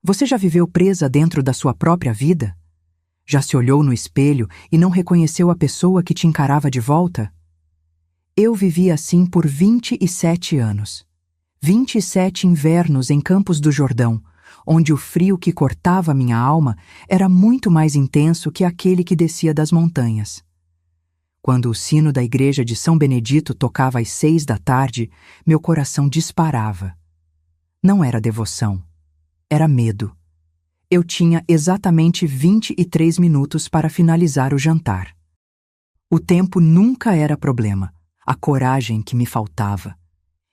Você já viveu presa dentro da sua própria vida? Já se olhou no espelho e não reconheceu a pessoa que te encarava de volta? Eu vivi assim por 27 anos. 27 invernos em Campos do Jordão, onde o frio que cortava minha alma era muito mais intenso que aquele que descia das montanhas. Quando o sino da igreja de São Benedito tocava às 6 da tarde, meu coração disparava. Não era devoção, era medo. Eu tinha exatamente 23 minutos para finalizar o jantar. O tempo nunca era problema, a coragem que me faltava.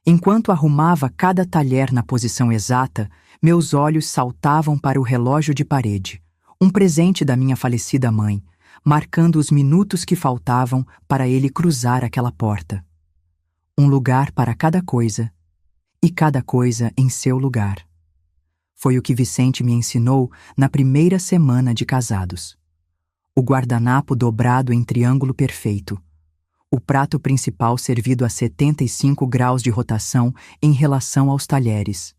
Enquanto arrumava cada talher na posição exata, meus olhos saltavam para o relógio de parede, um presente da minha falecida mãe, marcando os minutos que faltavam para ele cruzar aquela porta. Um lugar para cada coisa, e cada coisa em seu lugar. Foi o que Vicente me ensinou na primeira semana de casados. O guardanapo dobrado em triângulo perfeito. O prato principal servido a 75 graus de rotação em relação aos talheres.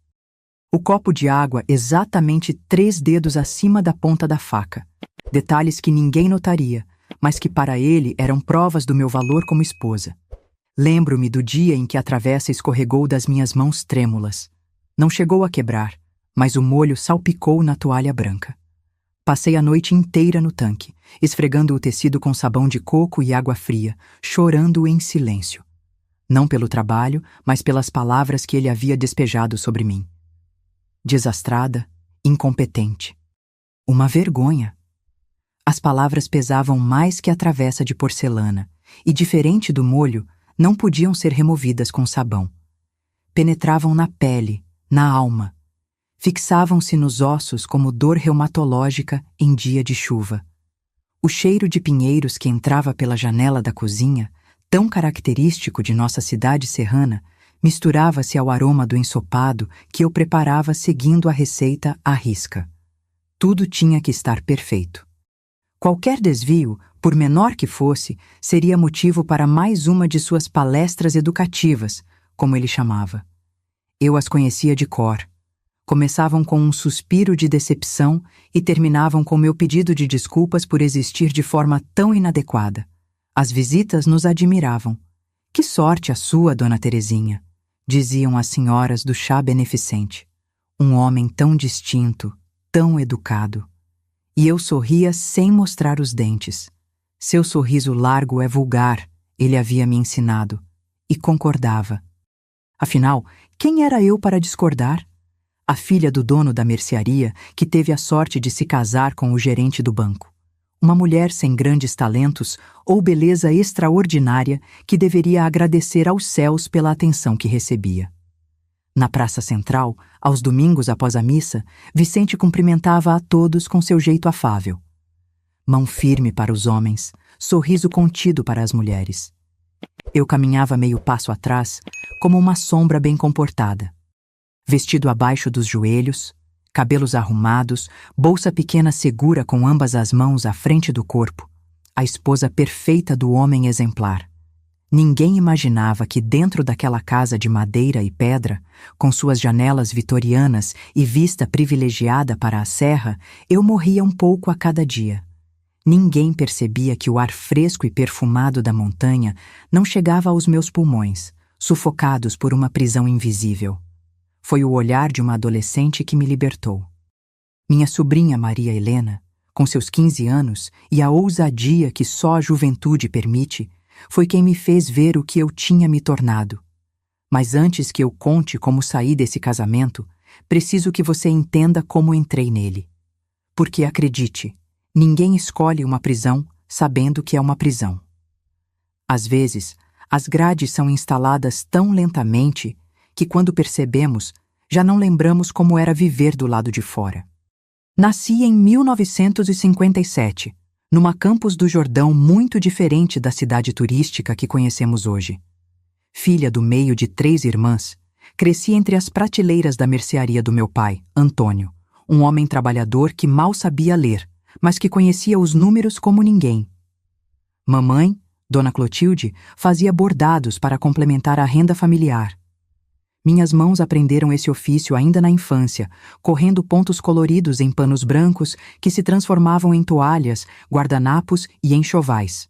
O copo de água exatamente 3 dedos acima da ponta da faca. Detalhes que ninguém notaria, mas que para ele eram provas do meu valor como esposa. Lembro-me do dia em que a travessa escorregou das minhas mãos trêmulas. Não chegou a quebrar, mas o molho salpicou na toalha branca. Passei a noite inteira no tanque, esfregando o tecido com sabão de coco e água fria, chorando em silêncio. Não pelo trabalho, mas pelas palavras que ele havia despejado sobre mim. Desastrada, incompetente. Uma vergonha. As palavras pesavam mais que a travessa de porcelana, e, diferente do molho, não podiam ser removidas com sabão. Penetravam na pele, na alma. Fixavam-se nos ossos como dor reumatológica em dia de chuva. O cheiro de pinheiros que entrava pela janela da cozinha, tão característico de nossa cidade serrana, misturava-se ao aroma do ensopado que eu preparava seguindo a receita à risca. Tudo tinha que estar perfeito. Qualquer desvio, por menor que fosse, seria motivo para mais uma de suas palestras educativas, como ele chamava. Eu as conhecia de cor. Começavam com um suspiro de decepção e terminavam com meu pedido de desculpas por existir de forma tão inadequada. As visitas nos admiravam. Que sorte a sua, Dona Terezinha, diziam as senhoras do chá beneficente. Um homem tão distinto, tão educado. E eu sorria sem mostrar os dentes. Seu sorriso largo é vulgar, ele havia me ensinado. E concordava. Afinal, quem era eu para discordar? A filha do dono da mercearia, que teve a sorte de se casar com o gerente do banco. Uma mulher sem grandes talentos ou beleza extraordinária que deveria agradecer aos céus pela atenção que recebia. Na Praça Central, aos domingos após a missa, Vicente cumprimentava a todos com seu jeito afável. Mão firme para os homens, sorriso contido para as mulheres. Eu caminhava meio passo atrás, como uma sombra bem comportada. Vestido abaixo dos joelhos, cabelos arrumados, bolsa pequena segura com ambas as mãos à frente do corpo, a esposa perfeita do homem exemplar. Ninguém imaginava que dentro daquela casa de madeira e pedra, com suas janelas vitorianas e vista privilegiada para a serra, eu morria um pouco a cada dia. Ninguém percebia que o ar fresco e perfumado da montanha não chegava aos meus pulmões, sufocados por uma prisão invisível. Foi o olhar de uma adolescente que me libertou. Minha sobrinha Maria Helena, com seus 15 anos e a ousadia que só a juventude permite, foi quem me fez ver o que eu tinha me tornado. Mas antes que eu conte como saí desse casamento, preciso que você entenda como entrei nele. Porque, acredite, ninguém escolhe uma prisão sabendo que é uma prisão. Às vezes, as grades são instaladas tão lentamente que, quando percebemos, já não lembramos como era viver do lado de fora. Nasci em 1957, numa Campos do Jordão muito diferente da cidade turística que conhecemos hoje. Filha do meio de 3 irmãs, cresci entre as prateleiras da mercearia do meu pai, Antônio, um homem trabalhador que mal sabia ler, mas que conhecia os números como ninguém. Mamãe, Dona Clotilde, fazia bordados para complementar a renda familiar. Minhas mãos aprenderam esse ofício ainda na infância, correndo pontos coloridos em panos brancos que se transformavam em toalhas, guardanapos e enxovais.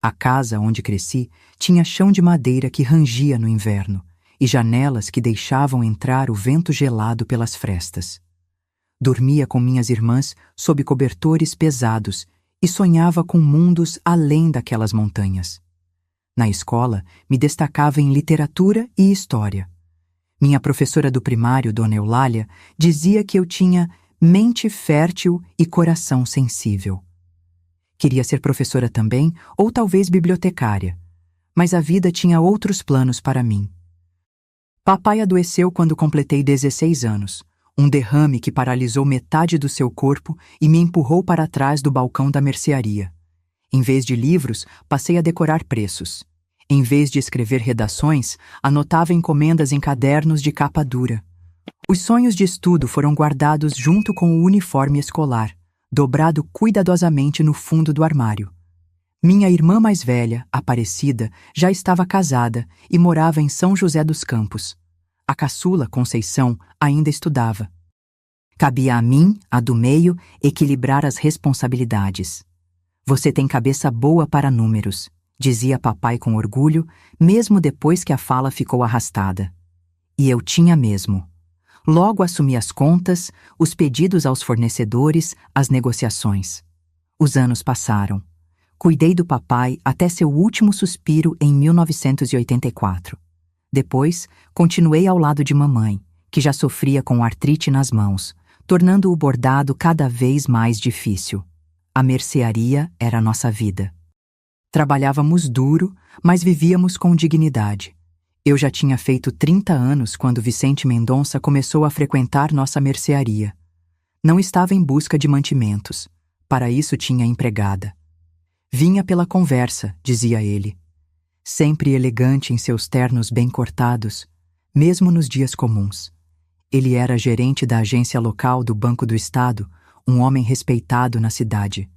A casa onde cresci tinha chão de madeira que rangia no inverno e janelas que deixavam entrar o vento gelado pelas frestas. Dormia com minhas irmãs sob cobertores pesados e sonhava com mundos além daquelas montanhas. Na escola, me destacava em literatura e história. Minha professora do primário, Dona Eulália, dizia que eu tinha mente fértil e coração sensível. Queria ser professora também, ou talvez bibliotecária, mas a vida tinha outros planos para mim. Papai adoeceu quando completei 16 anos, um derrame que paralisou metade do seu corpo e me empurrou para trás do balcão da mercearia. Em vez de livros, passei a decorar preços. Em vez de escrever redações, anotava encomendas em cadernos de capa dura. Os sonhos de estudo foram guardados junto com o uniforme escolar, dobrado cuidadosamente no fundo do armário. Minha irmã mais velha, Aparecida, já estava casada e morava em São José dos Campos. A caçula, Conceição, ainda estudava. Cabia a mim, a do meio, equilibrar as responsabilidades. Você tem cabeça boa para números, dizia papai com orgulho, mesmo depois que a fala ficou arrastada. E eu tinha mesmo. Logo assumi as contas, os pedidos aos fornecedores, as negociações. Os anos passaram. Cuidei do papai até seu último suspiro em 1984. Depois, continuei ao lado de mamãe, que já sofria com artrite nas mãos, tornando o bordado cada vez mais difícil. A mercearia era nossa vida. Trabalhávamos duro, mas vivíamos com dignidade. Eu já tinha feito 30 anos quando Vicente Mendonça começou a frequentar nossa mercearia. Não estava em busca de mantimentos. Para isso tinha empregada. Vinha pela conversa, dizia ele. Sempre elegante em seus ternos bem cortados, mesmo nos dias comuns. Ele era gerente da agência local do Banco do Estado, um homem respeitado na cidade.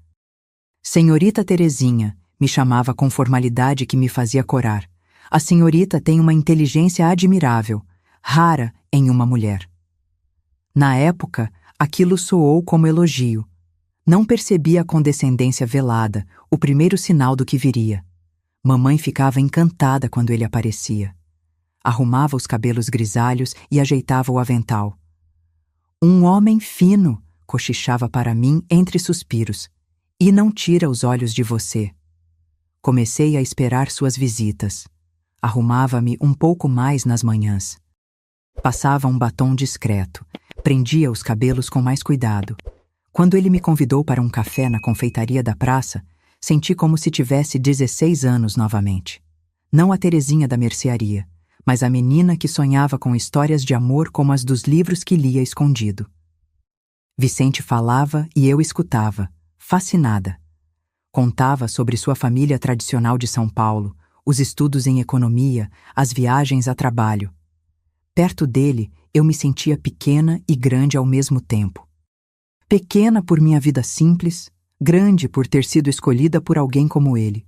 Senhorita Terezinha, me chamava com formalidade que me fazia corar. A senhorita tem uma inteligência admirável, rara em uma mulher. Na época, aquilo soou como elogio. Não percebi a condescendência velada, o primeiro sinal do que viria. Mamãe ficava encantada quando ele aparecia. Arrumava os cabelos grisalhos e ajeitava o avental. Um homem fino, cochichava para mim entre suspiros, e não tira os olhos de você. Comecei a esperar suas visitas. Arrumava-me um pouco mais nas manhãs. Passava um batom discreto, prendia os cabelos com mais cuidado. Quando ele me convidou para um café na confeitaria da praça, senti como se tivesse 16 anos novamente. Não a Terezinha da mercearia, mas a menina que sonhava com histórias de amor como as dos livros que lia escondido. Vicente falava e eu escutava, fascinada. Contava sobre sua família tradicional de São Paulo, os estudos em economia, as viagens a trabalho. Perto dele, eu me sentia pequena e grande ao mesmo tempo. Pequena por minha vida simples, grande por ter sido escolhida por alguém como ele.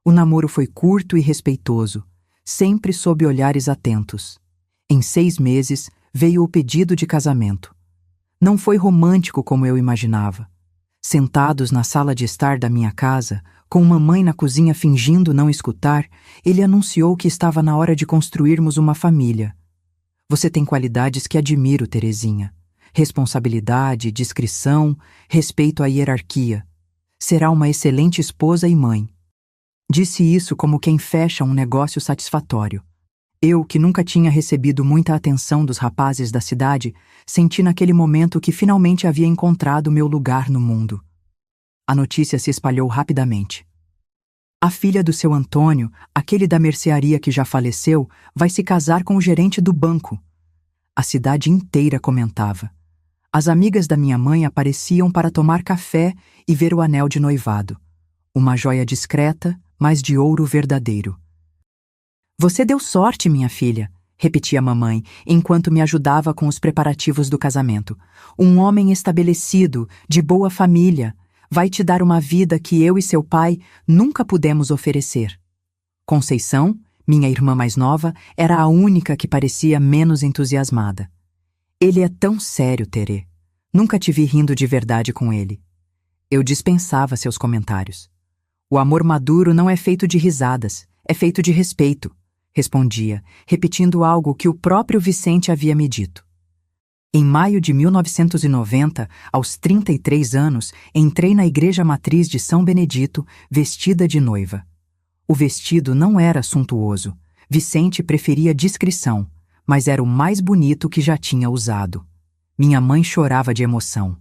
O namoro foi curto e respeitoso, sempre sob olhares atentos. Em 6 meses, veio o pedido de casamento. Não foi romântico como eu imaginava. Sentados na sala de estar da minha casa, com mamãe na cozinha fingindo não escutar, ele anunciou que estava na hora de construirmos uma família. Você tem qualidades que admiro, Terezinha. Responsabilidade, discrição, respeito à hierarquia. Será uma excelente esposa e mãe. Disse isso como quem fecha um negócio satisfatório. Eu, que nunca tinha recebido muita atenção dos rapazes da cidade, senti naquele momento que finalmente havia encontrado meu lugar no mundo. A notícia se espalhou rapidamente. A filha do seu Antônio, aquele da mercearia que já faleceu, vai se casar com o gerente do banco. A cidade inteira comentava. As amigas da minha mãe apareciam para tomar café e ver o anel de noivado. Uma joia discreta, mas de ouro verdadeiro. Você deu sorte, minha filha, repetia a mamãe, enquanto me ajudava com os preparativos do casamento. Um homem estabelecido, de boa família, vai te dar uma vida que eu e seu pai nunca pudemos oferecer. Conceição, Minha irmã mais nova era a única que parecia menos entusiasmada. Ele é tão sério, Terê. Nunca te vi rindo de verdade com ele. Eu dispensava seus comentários. O amor maduro não é feito de risadas, é feito de respeito, respondia, repetindo algo que o próprio Vicente havia me dito. Em maio de 1990, aos 33 anos, entrei na igreja matriz de São Benedito, vestida de noiva. O vestido não era suntuoso. Vicente preferia discrição, mas era o mais bonito que já tinha usado. Minha mãe chorava de emoção.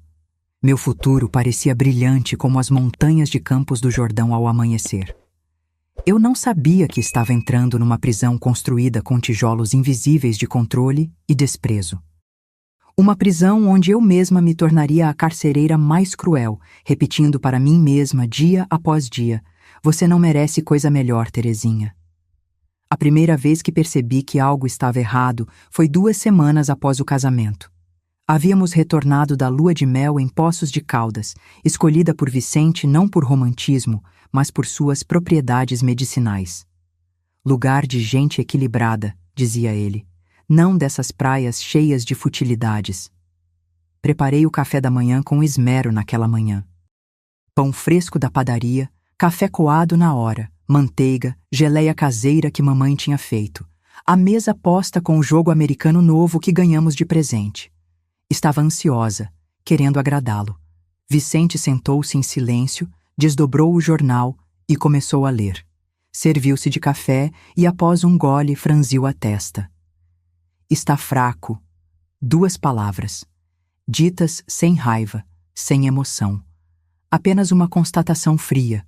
Meu futuro parecia brilhante como as montanhas de Campos do Jordão ao amanhecer. Eu não sabia que estava entrando numa prisão construída com tijolos invisíveis de controle e desprezo. Uma prisão onde eu mesma me tornaria a carcereira mais cruel, repetindo para mim mesma dia após dia: "Você não merece coisa melhor, Terezinha." A primeira vez que percebi que algo estava errado foi 2 semanas após o casamento. Havíamos retornado da lua de mel em Poços de Caldas, escolhida por Vicente não por romantismo, mas por suas propriedades medicinais. "Lugar de gente equilibrada", dizia ele, "não dessas praias cheias de futilidades." Preparei o café da manhã com esmero naquela manhã. Pão fresco da padaria, café coado na hora, manteiga, geleia caseira que mamãe tinha feito, a mesa posta com o jogo americano novo que ganhamos de presente. Estava ansiosa, querendo agradá-lo. Vicente sentou-se em silêncio, desdobrou o jornal e começou a ler. Serviu-se de café e, após um gole, franziu a testa. "Está fraco." 2 palavras, ditas sem raiva, sem emoção. Apenas uma constatação fria.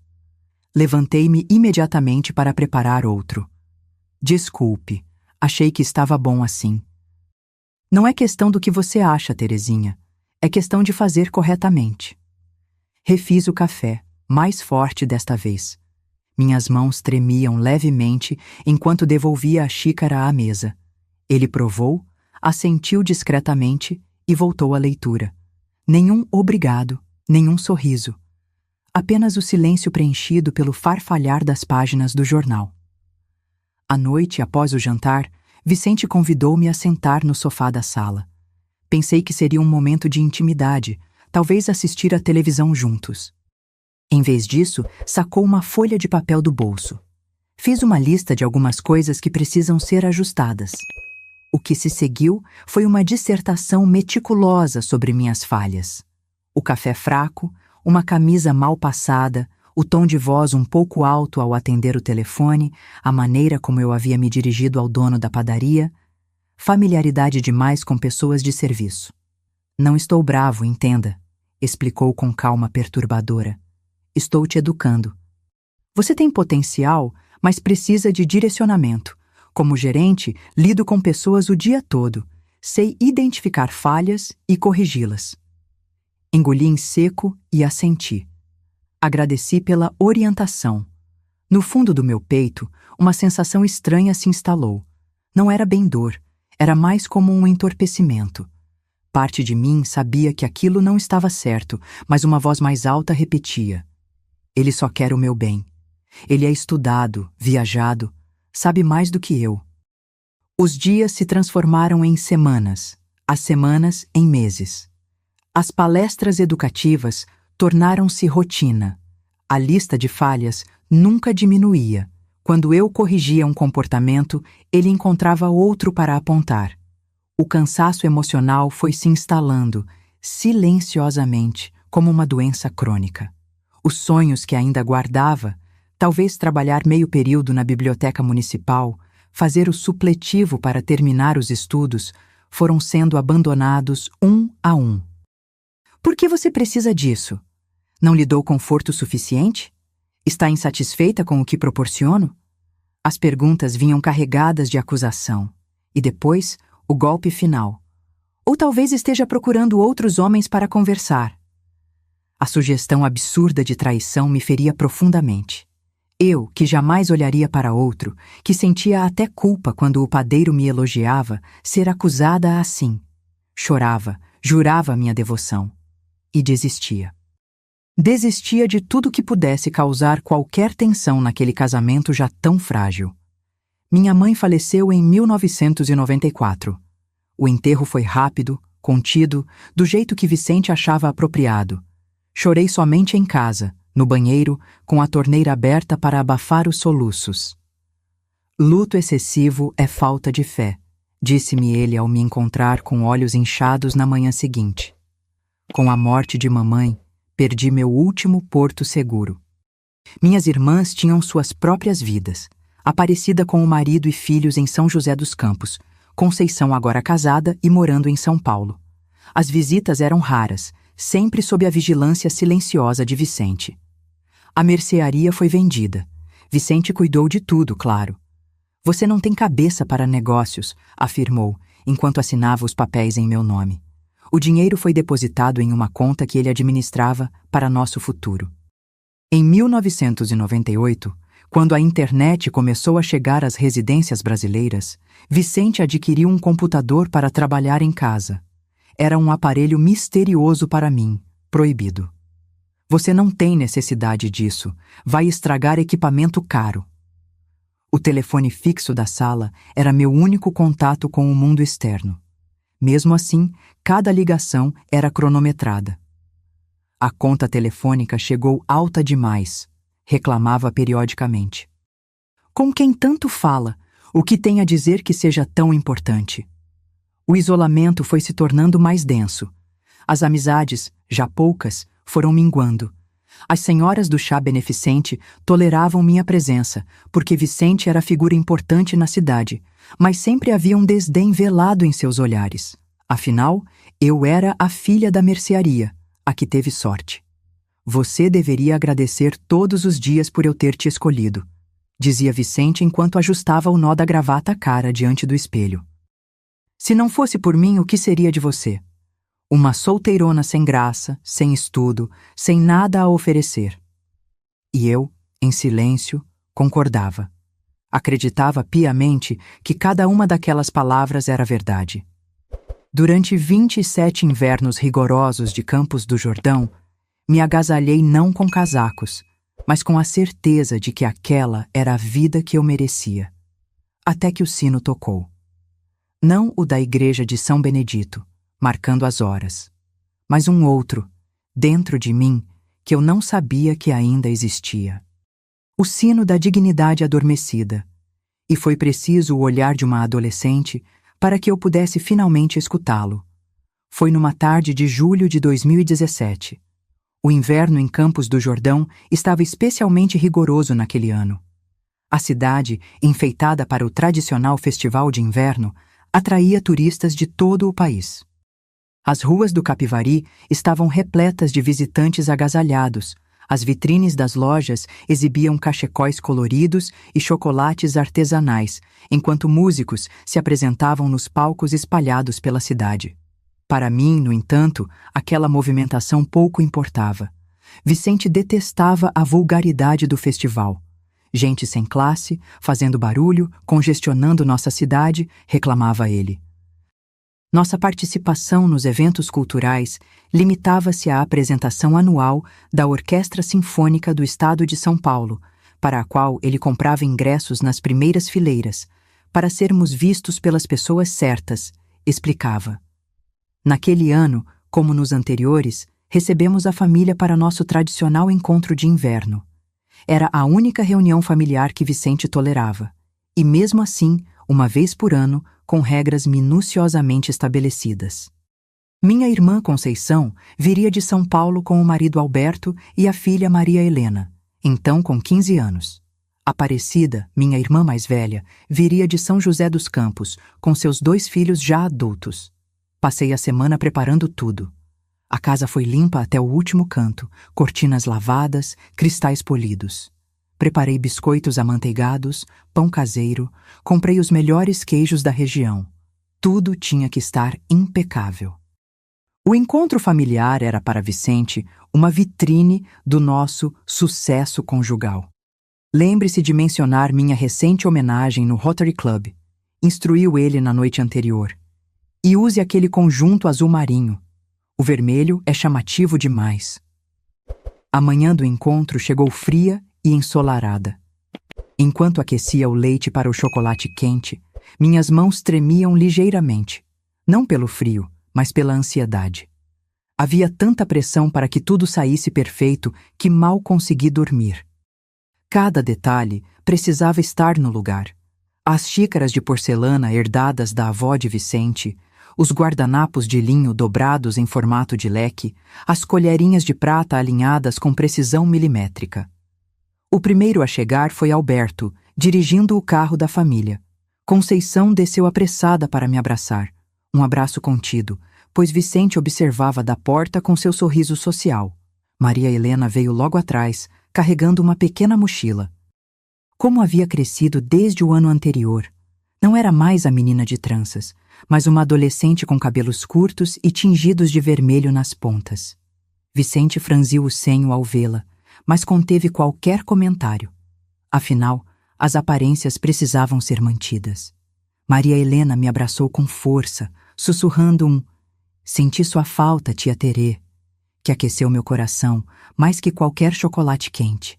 Levantei-me imediatamente para preparar outro. "Desculpe, achei que estava bom assim." "Não é questão do que você acha, Terezinha. É questão de fazer corretamente." Refiz o café, mais forte desta vez. Minhas mãos tremiam levemente enquanto devolvia a xícara à mesa. Ele provou, assentiu discretamente e voltou à leitura. Nenhum obrigado, nenhum sorriso. Apenas o silêncio preenchido pelo farfalhar das páginas do jornal. À noite, após o jantar, Vicente convidou-me a sentar no sofá da sala. Pensei que seria um momento de intimidade, talvez assistir à televisão juntos. Em vez disso, sacou uma folha de papel do bolso. Fiz uma lista de algumas coisas que precisam ser ajustadas. O que se seguiu foi uma dissertação meticulosa sobre minhas falhas. O café fraco, uma camisa mal passada, o tom de voz um pouco alto ao atender o telefone, a maneira como eu havia me dirigido ao dono da padaria, familiaridade demais com pessoas de serviço. "Não estou bravo, entenda", explicou com calma perturbadora. "Estou te educando. Você tem potencial, mas precisa de direcionamento. Como gerente, lido com pessoas o dia todo. Sei identificar falhas e corrigi-las." Engoli em seco e assenti. Agradeci pela orientação. No fundo do meu peito, uma sensação estranha se instalou. Não era bem dor, era mais como um entorpecimento. Parte de mim sabia que aquilo não estava certo, mas uma voz mais alta repetia: "Ele só quer o meu bem. Ele é estudado, viajado, sabe mais do que eu." Os dias se transformaram em semanas, as semanas em meses. As palestras educativas tornaram-se rotina. A lista de falhas nunca diminuía. Quando eu corrigia um comportamento, ele encontrava outro para apontar. O cansaço emocional foi se instalando, silenciosamente, como uma doença crônica. Os sonhos que ainda guardava, talvez trabalhar meio período na biblioteca municipal, fazer o supletivo para terminar os estudos, foram sendo abandonados um a um. "Por que você precisa disso? Não lhe dou conforto suficiente? Está insatisfeita com o que proporciono?" As perguntas vinham carregadas de acusação. E depois, o golpe final. "Ou talvez esteja procurando outros homens para conversar." A sugestão absurda de traição me feria profundamente. Eu, que jamais olharia para outro, que sentia até culpa quando o padeiro me elogiava, ser acusada assim. Chorava, jurava minha devoção. E desistia. Desistia de tudo que pudesse causar qualquer tensão naquele casamento já tão frágil. Minha mãe faleceu em 1994. O enterro foi rápido, contido, do jeito que Vicente achava apropriado. Chorei somente em casa, no banheiro, com a torneira aberta para abafar os soluços. Luto excessivo é falta de fé, disse-me ele ao me encontrar com olhos inchados na manhã seguinte. Com a morte de mamãe, perdi meu último porto seguro. Minhas irmãs tinham suas próprias vidas. Aparecida com o marido e filhos em São José dos Campos, Conceição agora casada e morando em São Paulo. As visitas eram raras, sempre sob a vigilância silenciosa de Vicente. A mercearia foi vendida. Vicente cuidou de tudo, claro. Você não tem cabeça para negócios, afirmou, enquanto assinava os papéis em meu nome. O dinheiro foi depositado em uma conta que ele administrava para nosso futuro. Em 1998, quando a internet começou a chegar às residências brasileiras, Vicente adquiriu um computador para trabalhar em casa. Era um aparelho misterioso para mim, proibido. Você não tem necessidade disso, vai estragar equipamento caro. O telefone fixo da sala era meu único contato com o mundo externo. Mesmo assim, cada ligação era cronometrada. A conta telefônica chegou alta demais, reclamava periodicamente. Com quem tanto fala, o que tem a dizer que seja tão importante? O isolamento foi se tornando mais denso. As amizades, já poucas, foram minguando. As senhoras do chá beneficente toleravam minha presença, porque Vicente era figura importante na cidade, mas sempre havia um desdém velado em seus olhares. Afinal, eu era a filha da mercearia, a que teve sorte. Você deveria agradecer todos os dias por eu ter te escolhido, dizia Vicente enquanto ajustava o nó da gravata à cara diante do espelho. Se não fosse por mim, o que seria de você? Uma solteirona sem graça, sem estudo, sem nada a oferecer. E eu, em silêncio, concordava. Acreditava piamente que cada uma daquelas palavras era verdade. Durante 27 invernos rigorosos de Campos do Jordão, me agasalhei não com casacos, mas com a certeza de que aquela era a vida que eu merecia. Até que o sino tocou. Não o da igreja de São Benedito, marcando as horas, mas um outro, dentro de mim, que eu não sabia que ainda existia. O sino da dignidade adormecida, e foi preciso o olhar de uma adolescente para que eu pudesse finalmente escutá-lo. Foi numa tarde de julho de 2017. O inverno em Campos do Jordão estava especialmente rigoroso naquele ano. A cidade, enfeitada para o tradicional festival de inverno, atraía turistas de todo o país. As ruas do Capivari estavam repletas de visitantes agasalhados. As vitrines das lojas exibiam cachecóis coloridos e chocolates artesanais, enquanto músicos se apresentavam nos palcos espalhados pela cidade. Para mim, no entanto, aquela movimentação pouco importava. Vicente detestava a vulgaridade do festival. Gente sem classe, fazendo barulho, congestionando nossa cidade, reclamava ele. Nossa participação nos eventos culturais limitava-se à apresentação anual da Orquestra Sinfônica do Estado de São Paulo, para a qual ele comprava ingressos nas primeiras fileiras, para sermos vistos pelas pessoas certas, explicava. Naquele ano, como nos anteriores, recebemos a família para nosso tradicional encontro de inverno. Era a única reunião familiar que Vicente tolerava, e mesmo assim, uma vez por ano, com regras minuciosamente estabelecidas. Minha irmã Conceição viria de São Paulo com o marido Alberto e a filha Maria Helena, então com 15 anos. Aparecida, minha irmã mais velha, viria de São José dos Campos, com seus 2 filhos já adultos. Passei a semana preparando tudo. A casa foi limpa até o último canto, cortinas lavadas, cristais polidos. Preparei biscoitos amanteigados, pão caseiro, comprei os melhores queijos da região. Tudo tinha que estar impecável. O encontro familiar era para Vicente uma vitrine do nosso sucesso conjugal. Lembre-se de mencionar minha recente homenagem no Rotary Club. Instruiu ele na noite anterior. E use aquele conjunto azul marinho. O vermelho é chamativo demais. A manhã do encontro chegou fria e ensolarada. Enquanto aquecia o leite para o chocolate quente, minhas mãos tremiam ligeiramente, não pelo frio, mas pela ansiedade. Havia tanta pressão para que tudo saísse perfeito que mal consegui dormir. Cada detalhe precisava estar no lugar. As xícaras de porcelana herdadas da avó de Vicente, os guardanapos de linho dobrados em formato de leque, as colherinhas de prata alinhadas com precisão milimétrica. O primeiro a chegar foi Alberto, dirigindo o carro da família. Conceição desceu apressada para me abraçar. Um abraço contido, pois Vicente observava da porta com seu sorriso social. Maria Helena veio logo atrás, carregando uma pequena mochila. Como havia crescido desde o ano anterior. Não era mais a menina de tranças, mas uma adolescente com cabelos curtos e tingidos de vermelho nas pontas. Vicente franziu o senho ao vê-la, mas conteve qualquer comentário. Afinal, as aparências precisavam ser mantidas. Maria Helena me abraçou com força, sussurrando um "Senti sua falta, tia Terê", que aqueceu meu coração mais que qualquer chocolate quente.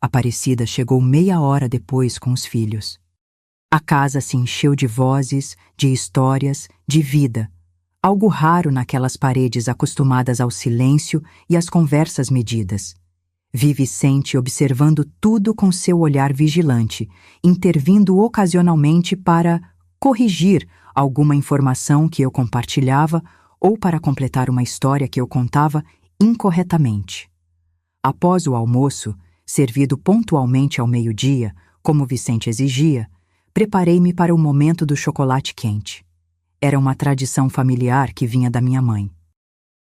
Aparecida chegou meia hora depois com os filhos. A casa se encheu de vozes, de histórias, de vida, algo raro naquelas paredes acostumadas ao silêncio e às conversas medidas. Vi Vicente observando tudo com seu olhar vigilante, intervindo ocasionalmente para corrigir alguma informação que eu compartilhava ou para completar uma história que eu contava incorretamente. Após o almoço, servido pontualmente ao meio-dia, como Vicente exigia, preparei-me para o momento do chocolate quente. Era uma tradição familiar que vinha da minha mãe.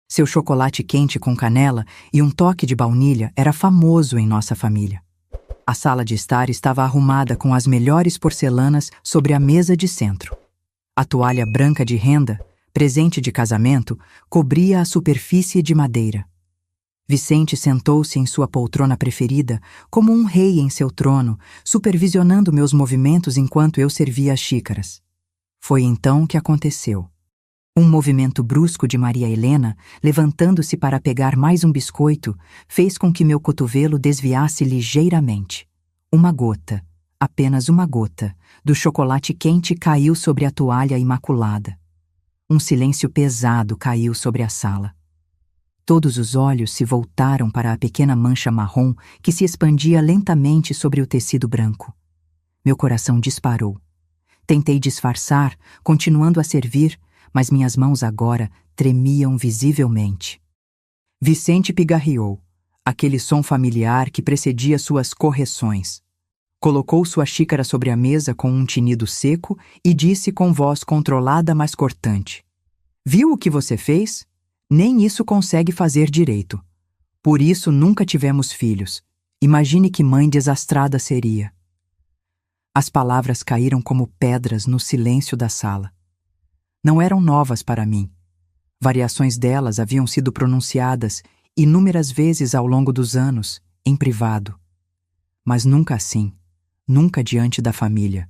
Seu chocolate quente com canela e um toque de baunilha era famoso em nossa família. A sala de estar estava arrumada com as melhores porcelanas sobre a mesa de centro. A toalha branca de renda, presente de casamento, cobria a superfície de madeira. Vicente sentou-se em sua poltrona preferida, como um rei em seu trono, supervisionando meus movimentos enquanto eu servia as xícaras. Foi então que aconteceu. Um movimento brusco de Maria Helena, levantando-se para pegar mais um biscoito, fez com que meu cotovelo desviasse ligeiramente. Uma gota, apenas uma gota, do chocolate quente caiu sobre a toalha imaculada. Um silêncio pesado caiu sobre a sala. Todos os olhos se voltaram para a pequena mancha marrom que se expandia lentamente sobre o tecido branco. Meu coração disparou. Tentei disfarçar, continuando a servir, mas minhas mãos agora tremiam visivelmente. Vicente pigarreou, aquele som familiar que precedia suas correções. Colocou sua xícara sobre a mesa com um tinido seco e disse com voz controlada, mas cortante: "Viu o que você fez? Nem isso consegue fazer direito. Por isso nunca tivemos filhos. Imagine que mãe desastrada seria." As palavras caíram como pedras no silêncio da sala. Não eram novas para mim. Variações delas haviam sido pronunciadas inúmeras vezes ao longo dos anos, em privado. Mas nunca assim, nunca diante da família.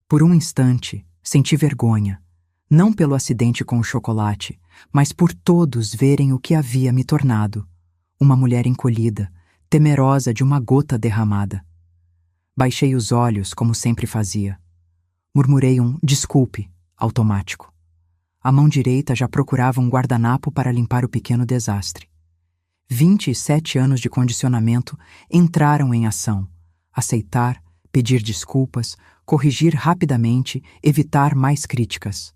Por um instante, senti vergonha, não pelo acidente com o chocolate, mas por todos verem o que havia me tornado, uma mulher encolhida, temerosa de uma gota derramada. Baixei os olhos, como sempre fazia. Murmurei um "desculpe" automático. A mão direita já procurava um guardanapo para limpar o pequeno desastre. 27 anos de condicionamento entraram em ação. Aceitar, pedir desculpas, corrigir rapidamente, evitar mais críticas.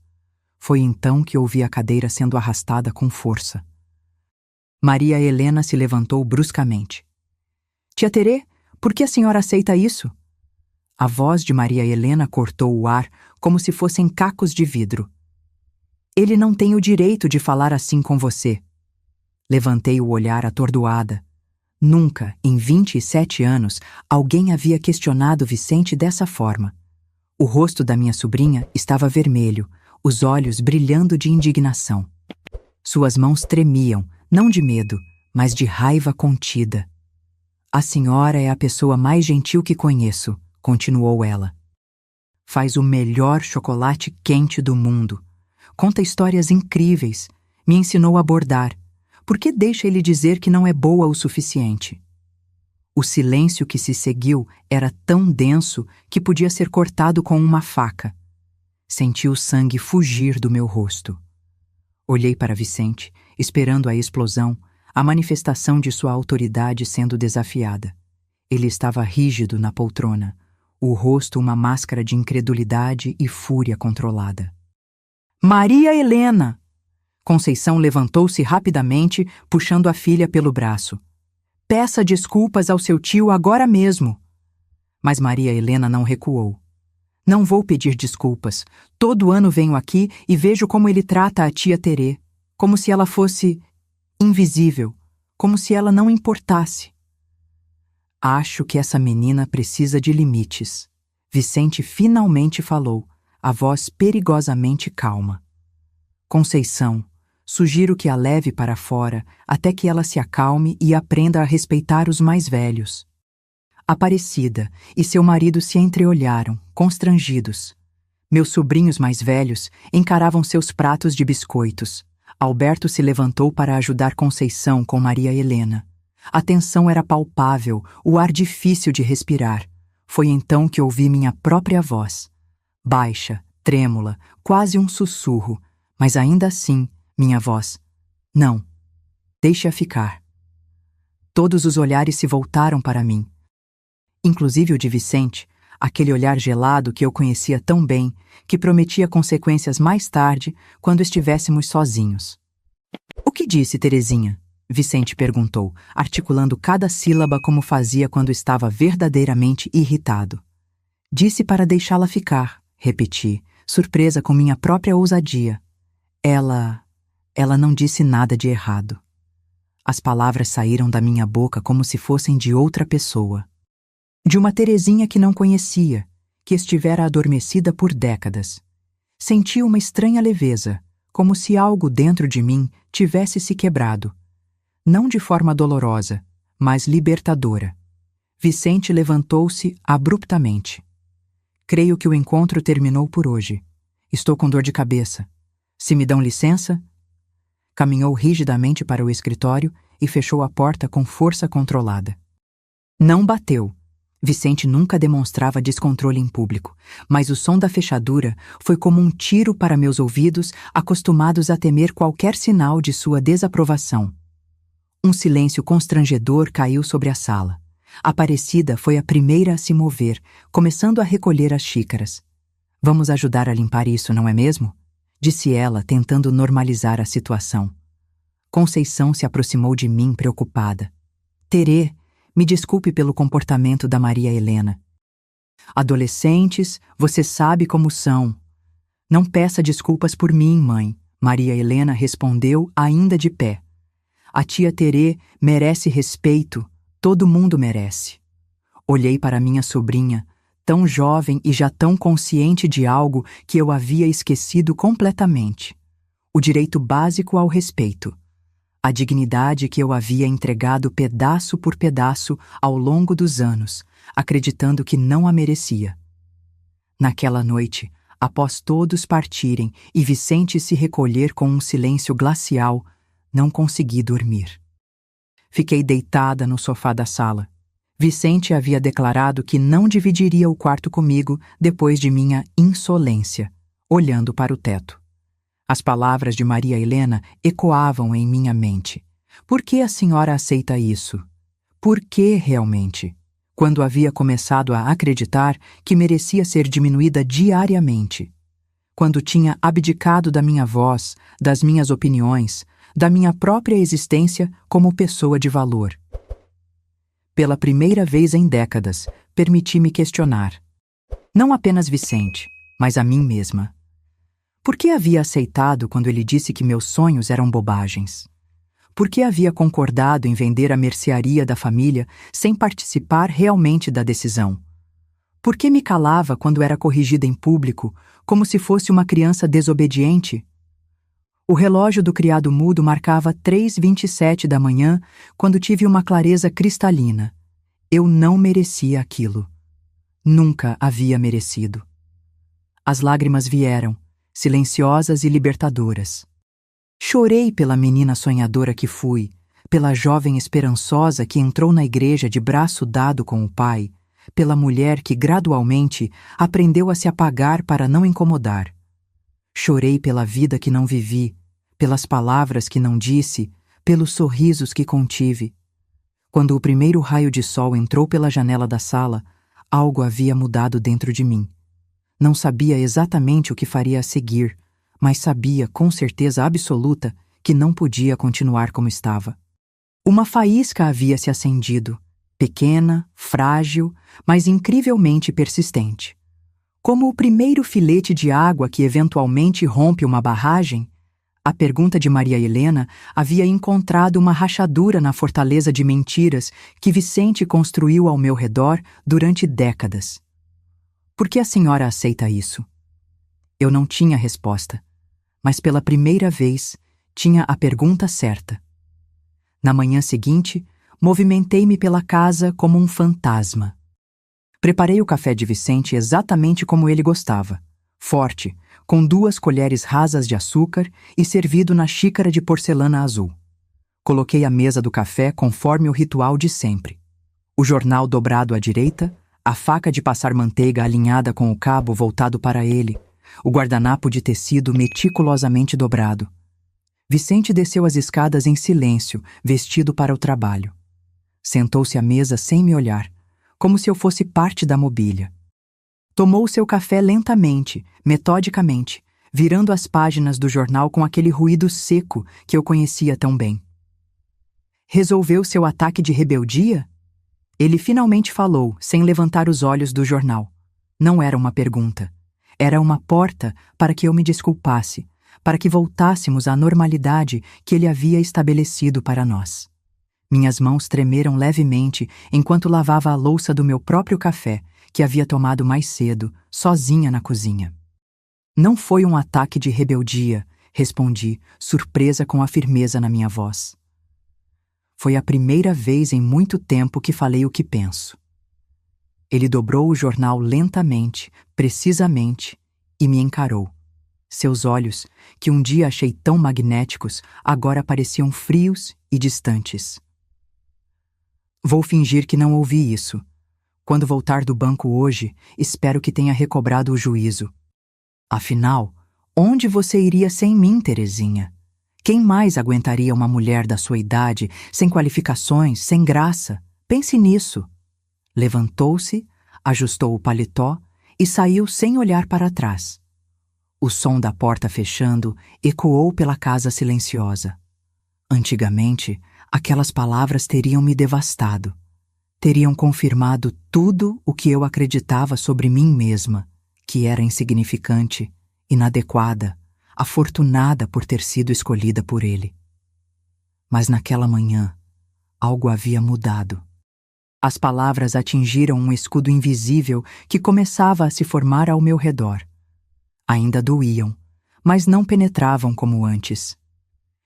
Foi então que ouvi a cadeira sendo arrastada com força. Maria Helena se levantou bruscamente. "Tia Terê, por que a senhora aceita isso?" A voz de Maria Helena cortou o ar como se fossem cacos de vidro. "Ele não tem o direito de falar assim com você." Levantei o olhar atordoada. Nunca, em 27 anos, alguém havia questionado Vicente dessa forma. O rosto da minha sobrinha estava vermelho, os olhos brilhando de indignação. Suas mãos tremiam, não de medo, mas de raiva contida. "A senhora é a pessoa mais gentil que conheço", continuou ela. "Faz o melhor chocolate quente do mundo. Conta histórias incríveis. Me ensinou a bordar. Por que deixa ele dizer que não é boa o suficiente?" O silêncio que se seguiu era tão denso que podia ser cortado com uma faca. Senti o sangue fugir do meu rosto. Olhei para Vicente, esperando a explosão, a manifestação de sua autoridade sendo desafiada. Ele estava rígido na poltrona, o rosto uma máscara de incredulidade e fúria controlada. Maria Helena! Conceição levantou-se rapidamente, puxando a filha pelo braço. Peça desculpas ao seu tio agora mesmo. Mas Maria Helena não recuou. Não vou pedir desculpas. Todo ano venho aqui e vejo como ele trata a tia Terê, como se ela fosse invisível, como se ela não importasse. Acho que essa menina precisa de limites. Vicente finalmente falou, a voz perigosamente calma. Conceição, sugiro que a leve para fora até que ela se acalme e aprenda a respeitar os mais velhos. Aparecida e seu marido se entreolharam, constrangidos. Meus sobrinhos mais velhos encaravam seus pratos de biscoitos. Alberto se levantou para ajudar Conceição com Maria Helena. A tensão era palpável, o ar difícil de respirar. Foi então que ouvi minha própria voz. Baixa, trêmula, quase um sussurro, mas ainda assim, minha voz. Não, deixe-a ficar. Todos os olhares se voltaram para mim. Inclusive o de Vicente, aquele olhar gelado que eu conhecia tão bem, que prometia consequências mais tarde, quando estivéssemos sozinhos. O que disse Terezinha? Vicente perguntou, articulando cada sílaba como fazia quando estava verdadeiramente irritado. Disse para deixá-la ficar, repeti, surpresa com minha própria ousadia. Ela não disse nada de errado. As palavras saíram da minha boca como se fossem de outra pessoa. De uma Terezinha que não conhecia, que estivera adormecida por décadas. Senti uma estranha leveza, como se algo dentro de mim tivesse se quebrado. Não de forma dolorosa, mas libertadora. Vicente levantou-se abruptamente. Creio que o encontro terminou por hoje. Estou com dor de cabeça. Se me dão licença? Caminhou rigidamente para o escritório e fechou a porta com força controlada. Não bateu. Vicente nunca demonstrava descontrole em público, mas o som da fechadura foi como um tiro para meus ouvidos, acostumados a temer qualquer sinal de sua desaprovação. Um silêncio constrangedor caiu sobre a sala. Aparecida foi a primeira a se mover, começando a recolher as xícaras. Vamos ajudar a limpar isso, não é mesmo? Disse ela, tentando normalizar a situação. Conceição se aproximou de mim, preocupada. Terê, me desculpe pelo comportamento da Maria Helena. Adolescentes, você sabe como são. Não peça desculpas por mim, mãe, Maria Helena respondeu, ainda de pé. A tia Terê merece respeito, todo mundo merece. Olhei para minha sobrinha, tão jovem e já tão consciente de algo que eu havia esquecido completamente. O direito básico ao respeito. A dignidade que eu havia entregado pedaço por pedaço ao longo dos anos, acreditando que não a merecia. Naquela noite, após todos partirem e Vicente se recolher com um silêncio glacial, não consegui dormir. Fiquei deitada no sofá da sala. Vicente havia declarado que não dividiria o quarto comigo depois de minha insolência, olhando para o teto. As palavras de Maria Helena ecoavam em minha mente. Por que a senhora aceita isso? Por que realmente? Quando havia começado a acreditar que merecia ser diminuída diariamente. Quando tinha abdicado da minha voz, das minhas opiniões, da minha própria existência como pessoa de valor. Pela primeira vez em décadas, permiti-me questionar. Não apenas Vicente, mas a mim mesma. Por que havia aceitado quando ele disse que meus sonhos eram bobagens? Por que havia concordado em vender a mercearia da família sem participar realmente da decisão? Por que me calava quando era corrigida em público, como se fosse uma criança desobediente? O relógio do criado mudo marcava 3h27 da manhã quando tive uma clareza cristalina. Eu não merecia aquilo. Nunca havia merecido. As lágrimas vieram, silenciosas e libertadoras. Chorei pela menina sonhadora que fui, pela jovem esperançosa que entrou na igreja de braço dado com o pai, pela mulher que gradualmente aprendeu a se apagar para não incomodar. Chorei pela vida que não vivi, pelas palavras que não disse, pelos sorrisos que contive. Quando o primeiro raio de sol entrou pela janela da sala, algo havia mudado dentro de mim. Não sabia exatamente o que faria a seguir, mas sabia com certeza absoluta que não podia continuar como estava. Uma faísca havia se acendido, pequena, frágil, mas incrivelmente persistente. Como o primeiro filete de água que eventualmente rompe uma barragem, a pergunta de Maria Helena havia encontrado uma rachadura na fortaleza de mentiras que Vicente construiu ao meu redor durante décadas. Por que a senhora aceita isso? Eu não tinha resposta, mas pela primeira vez tinha a pergunta certa. Na manhã seguinte, movimentei-me pela casa como um fantasma. Preparei o café de Vicente exatamente como ele gostava, forte, com 2 colheres rasas de açúcar e servido na xícara de porcelana azul. Coloquei a mesa do café conforme o ritual de sempre. O jornal dobrado à direita, a faca de passar manteiga alinhada com o cabo voltado para ele, o guardanapo de tecido meticulosamente dobrado. Vicente desceu as escadas em silêncio, vestido para o trabalho. Sentou-se à mesa sem me olhar, como se eu fosse parte da mobília. Tomou seu café lentamente, metodicamente, virando as páginas do jornal com aquele ruído seco que eu conhecia tão bem. Resolveu seu ataque de rebeldia? Ele finalmente falou, sem levantar os olhos do jornal. Não era uma pergunta. Era uma porta para que eu me desculpasse, para que voltássemos à normalidade que ele havia estabelecido para nós. Minhas mãos tremeram levemente enquanto lavava a louça do meu próprio café, que havia tomado mais cedo, sozinha na cozinha. Não foi um ataque de rebeldia, respondi, surpresa com a firmeza na minha voz. Foi a primeira vez em muito tempo que falei o que penso. Ele dobrou o jornal lentamente, precisamente, e me encarou. Seus olhos, que um dia achei tão magnéticos, agora pareciam frios e distantes. Vou fingir que não ouvi isso. Quando voltar do banco hoje, espero que tenha recobrado o juízo. Afinal, onde você iria sem mim, Terezinha? Quem mais aguentaria uma mulher da sua idade, sem qualificações, sem graça? Pense nisso. Levantou-se, ajustou o paletó e saiu sem olhar para trás. O som da porta fechando ecoou pela casa silenciosa. Antigamente, aquelas palavras teriam me devastado. Teriam confirmado tudo o que eu acreditava sobre mim mesma, que era insignificante, inadequada, afortunada por ter sido escolhida por ele. Mas naquela manhã, algo havia mudado. As palavras atingiram um escudo invisível que começava a se formar ao meu redor. Ainda doíam, mas não penetravam como antes.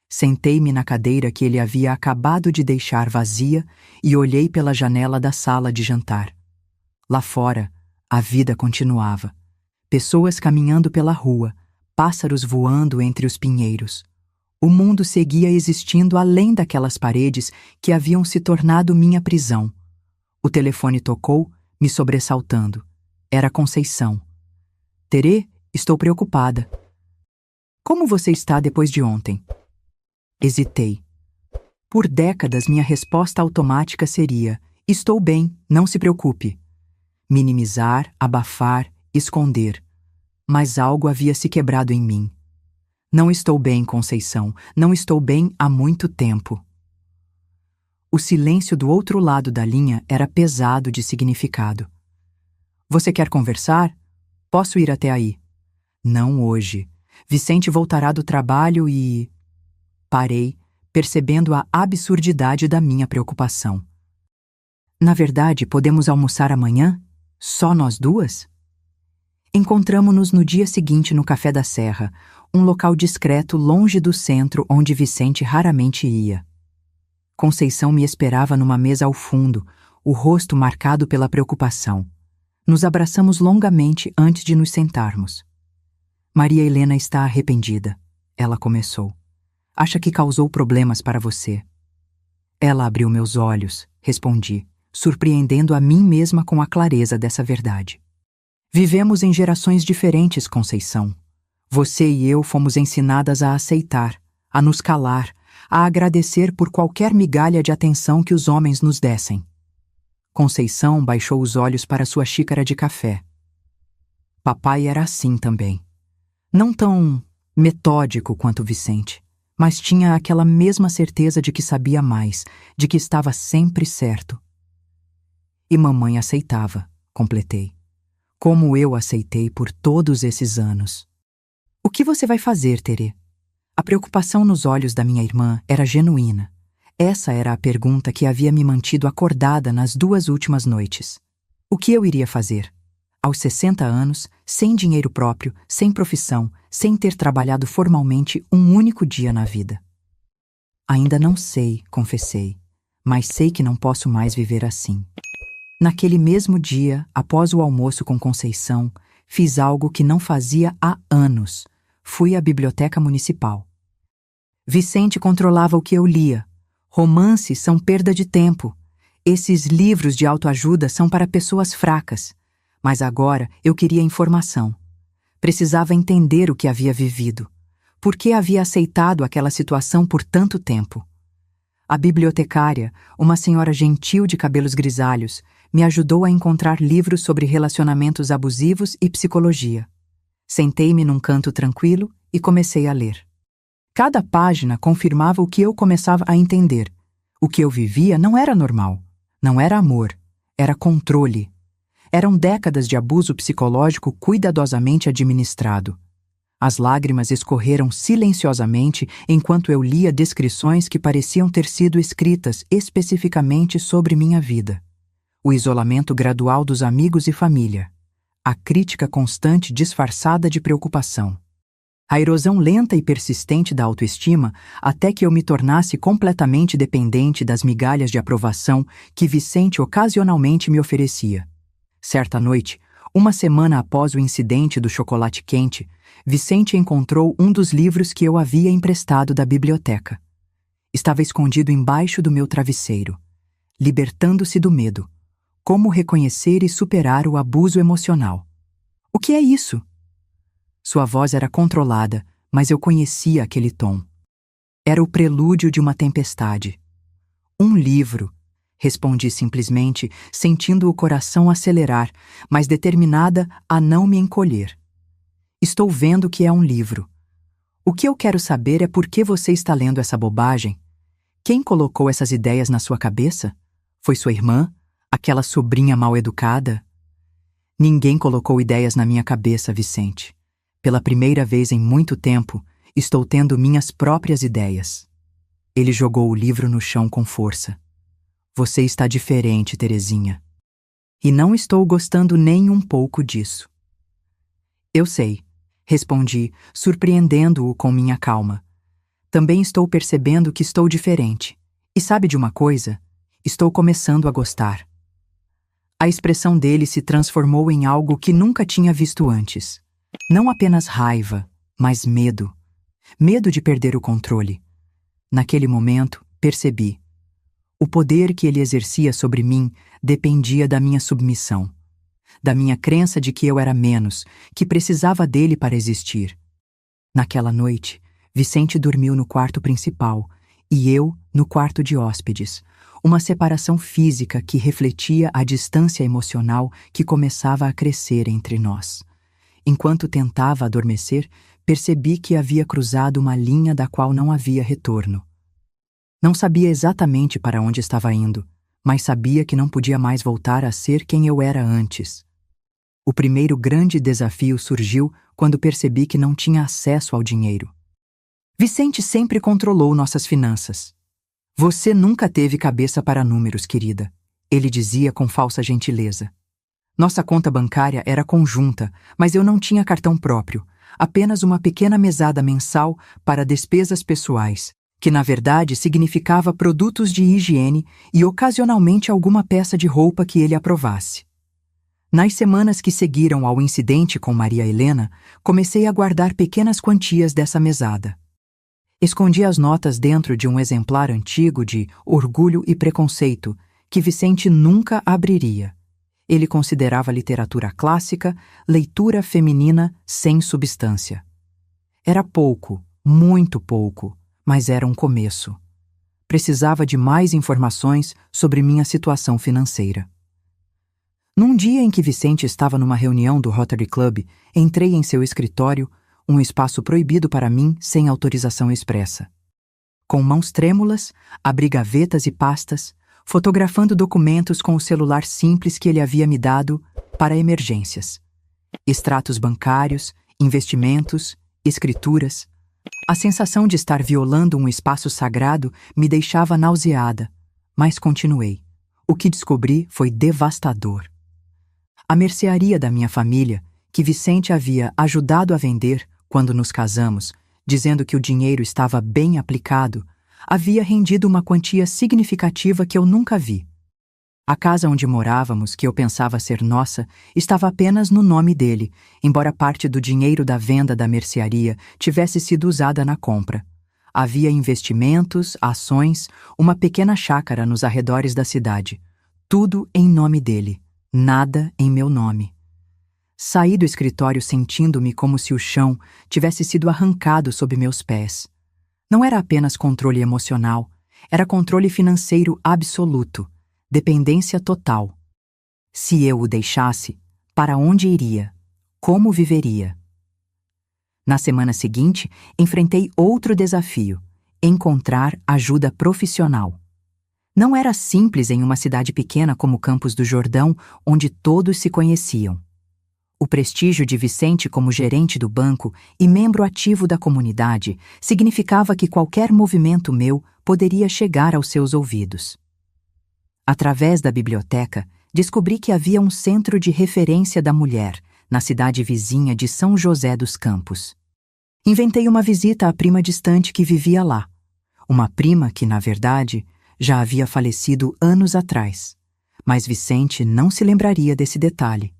Sentei-me na cadeira que ele havia acabado de deixar vazia e olhei pela janela da sala de jantar. Lá fora, a vida continuava. Pessoas caminhando pela rua, pássaros voando entre os pinheiros. O mundo seguia existindo além daquelas paredes que haviam se tornado minha prisão. O telefone tocou, me sobressaltando. Era Conceição. Terê, estou preocupada. Como você está depois de ontem? Hesitei. Por décadas minha resposta automática seria: estou bem, não se preocupe. Minimizar, abafar, esconder. Mas algo havia se quebrado em mim. Não estou bem, Conceição, não estou bem há muito tempo. O silêncio do outro lado da linha era pesado de significado. Você quer conversar? Posso ir até aí. Não hoje. Vicente voltará do trabalho e... Parei, percebendo a absurdidade da minha preocupação. Na verdade, podemos almoçar amanhã? Só nós duas? Encontramo-nos no dia seguinte no Café da Serra, um local discreto longe do centro onde Vicente raramente ia. Conceição me esperava numa mesa ao fundo, o rosto marcado pela preocupação. Nos abraçamos longamente antes de nos sentarmos. Maria Helena está arrependida, ela começou. Acha que causou problemas para você. Ela abriu meus olhos, respondi, surpreendendo a mim mesma com a clareza dessa verdade. Vivemos em gerações diferentes, Conceição. Você e eu fomos ensinadas a aceitar, a nos calar, a agradecer por qualquer migalha de atenção que os homens nos dessem. Conceição baixou os olhos para sua xícara de café. Papai era assim também. Não tão metódico quanto Vicente, mas tinha aquela mesma certeza de que sabia mais, de que estava sempre certo. E mamãe aceitava, completei. Como eu aceitei por todos esses anos. O que você vai fazer, Terê? A preocupação nos olhos da minha irmã era genuína. Essa era a pergunta que havia me mantido acordada nas 2 últimas noites. O que eu iria fazer? Aos 60 anos, sem dinheiro próprio, sem profissão, sem ter trabalhado formalmente um único dia na vida. Ainda não sei, confessei, mas sei que não posso mais viver assim. Naquele mesmo dia, após o almoço com Conceição, fiz algo que não fazia há anos. Fui à biblioteca municipal. Vicente controlava o que eu lia. Romances são perda de tempo. Esses livros de autoajuda são para pessoas fracas. Mas agora eu queria informação. Precisava entender o que havia vivido. Por que havia aceitado aquela situação por tanto tempo? A bibliotecária, uma senhora gentil de cabelos grisalhos, me ajudou a encontrar livros sobre relacionamentos abusivos e psicologia. Sentei-me num canto tranquilo e comecei a ler. Cada página confirmava o que eu começava a entender. O que eu vivia não era normal, não era amor, era controle. Eram décadas de abuso psicológico cuidadosamente administrado. As lágrimas escorreram silenciosamente enquanto eu lia descrições que pareciam ter sido escritas especificamente sobre minha vida. O isolamento gradual dos amigos e família. A crítica constante disfarçada de preocupação. A erosão lenta e persistente da autoestima até que eu me tornasse completamente dependente das migalhas de aprovação que Vicente ocasionalmente me oferecia. Certa noite, uma semana após o incidente do chocolate quente, Vicente encontrou um dos livros que eu havia emprestado da biblioteca. Estava escondido embaixo do meu travesseiro. Libertando-se do medo. Como reconhecer e superar o abuso emocional. O que é isso? Sua voz era controlada, mas eu conhecia aquele tom. Era o prelúdio de uma tempestade. Um livro, respondi simplesmente, sentindo o coração acelerar, mas determinada a não me encolher. Estou vendo que é um livro. O que eu quero saber é por que você está lendo essa bobagem. Quem colocou essas ideias na sua cabeça? Foi sua irmã? Aquela sobrinha mal-educada? Ninguém colocou ideias na minha cabeça, Vicente. Pela primeira vez em muito tempo, estou tendo minhas próprias ideias. Ele jogou o livro no chão com força. Você está diferente, Terezinha. E não estou gostando nem um pouco disso. Eu sei, respondi, surpreendendo-o com minha calma. Também estou percebendo que estou diferente. E sabe de uma coisa? Estou começando a gostar. A expressão dele se transformou em algo que nunca tinha visto antes. Não apenas raiva, mas medo. Medo de perder o controle. Naquele momento, percebi. O poder que ele exercia sobre mim dependia da minha submissão. Da minha crença de que eu era menos, que precisava dele para existir. Naquela noite, Vicente dormiu no quarto principal e eu no quarto de hóspedes. Uma separação física que refletia a distância emocional que começava a crescer entre nós. Enquanto tentava adormecer, percebi que havia cruzado uma linha da qual não havia retorno. Não sabia exatamente para onde estava indo, mas sabia que não podia mais voltar a ser quem eu era antes. O primeiro grande desafio surgiu quando percebi que não tinha acesso ao dinheiro. Vicente sempre controlou nossas finanças. Você nunca teve cabeça para números, querida, ele dizia com falsa gentileza. Nossa conta bancária era conjunta, mas eu não tinha cartão próprio, apenas uma pequena mesada mensal para despesas pessoais, que na verdade significava produtos de higiene e ocasionalmente alguma peça de roupa que ele aprovasse. Nas semanas que seguiram ao incidente com Maria Helena, comecei a guardar pequenas quantias dessa mesada. Escondi as notas dentro de um exemplar antigo de Orgulho e Preconceito, que Vicente nunca abriria. Ele considerava literatura clássica leitura feminina sem substância. Era pouco, muito pouco, mas era um começo. Precisava de mais informações sobre minha situação financeira. Num dia em que Vicente estava numa reunião do Rotary Club, entrei em seu escritório, um espaço proibido para mim sem autorização expressa. Com mãos trêmulas, abri gavetas e pastas, fotografando documentos com o celular simples que ele havia me dado para emergências. Extratos bancários, investimentos, escrituras. A sensação de estar violando um espaço sagrado me deixava nauseada, mas continuei. O que descobri foi devastador. A mercearia da minha família, que Vicente havia ajudado a vender quando nos casamos, dizendo que o dinheiro estava bem aplicado, havia rendido uma quantia significativa que eu nunca vi. A casa onde morávamos, que eu pensava ser nossa, estava apenas no nome dele, embora parte do dinheiro da venda da mercearia tivesse sido usada na compra. Havia investimentos, ações, uma pequena chácara nos arredores da cidade. Tudo em nome dele, nada em meu nome. Saí do escritório sentindo-me como se o chão tivesse sido arrancado sob meus pés. Não era apenas controle emocional, era controle financeiro absoluto, dependência total. Se eu o deixasse, para onde iria? Como viveria? Na semana seguinte, enfrentei outro desafio: encontrar ajuda profissional. Não era simples em uma cidade pequena como Campos do Jordão, onde todos se conheciam. O prestígio de Vicente como gerente do banco e membro ativo da comunidade significava que qualquer movimento meu poderia chegar aos seus ouvidos. Através da biblioteca, descobri que havia um centro de referência da mulher na cidade vizinha de São José dos Campos. Inventei uma visita à prima distante que vivia lá. Uma prima que, na verdade, já havia falecido anos atrás. Mas Vicente não se lembraria desse detalhe.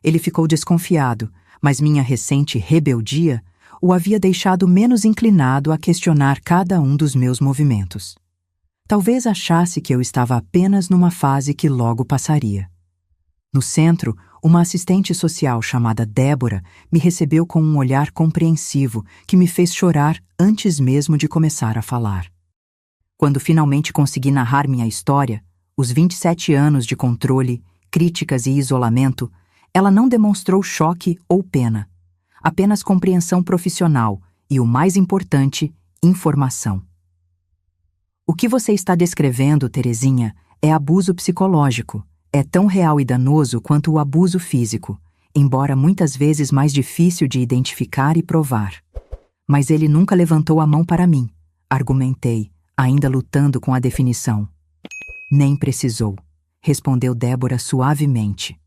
Ele ficou desconfiado, mas minha recente rebeldia o havia deixado menos inclinado a questionar cada um dos meus movimentos. Talvez achasse que eu estava apenas numa fase que logo passaria. No centro, uma assistente social chamada Débora me recebeu com um olhar compreensivo que me fez chorar antes mesmo de começar a falar. Quando finalmente consegui narrar minha história, os 27 anos de controle, críticas e isolamento, ela não demonstrou choque ou pena, apenas compreensão profissional e, o mais importante, informação. O que você está descrevendo, Terezinha, é abuso psicológico. É tão real e danoso quanto o abuso físico, embora muitas vezes mais difícil de identificar e provar. Mas ele nunca levantou a mão para mim, argumentei, ainda lutando com a definição. Nem precisou, respondeu Débora suavemente.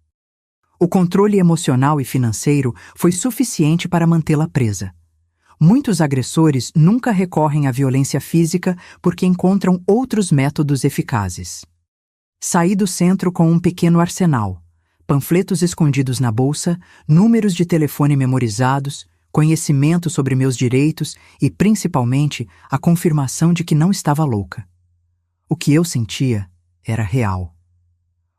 O controle emocional e financeiro foi suficiente para mantê-la presa. Muitos agressores nunca recorrem à violência física porque encontram outros métodos eficazes. Saí do centro com um pequeno arsenal, panfletos escondidos na bolsa, números de telefone memorizados, conhecimento sobre meus direitos e, principalmente, a confirmação de que não estava louca. O que eu sentia era real.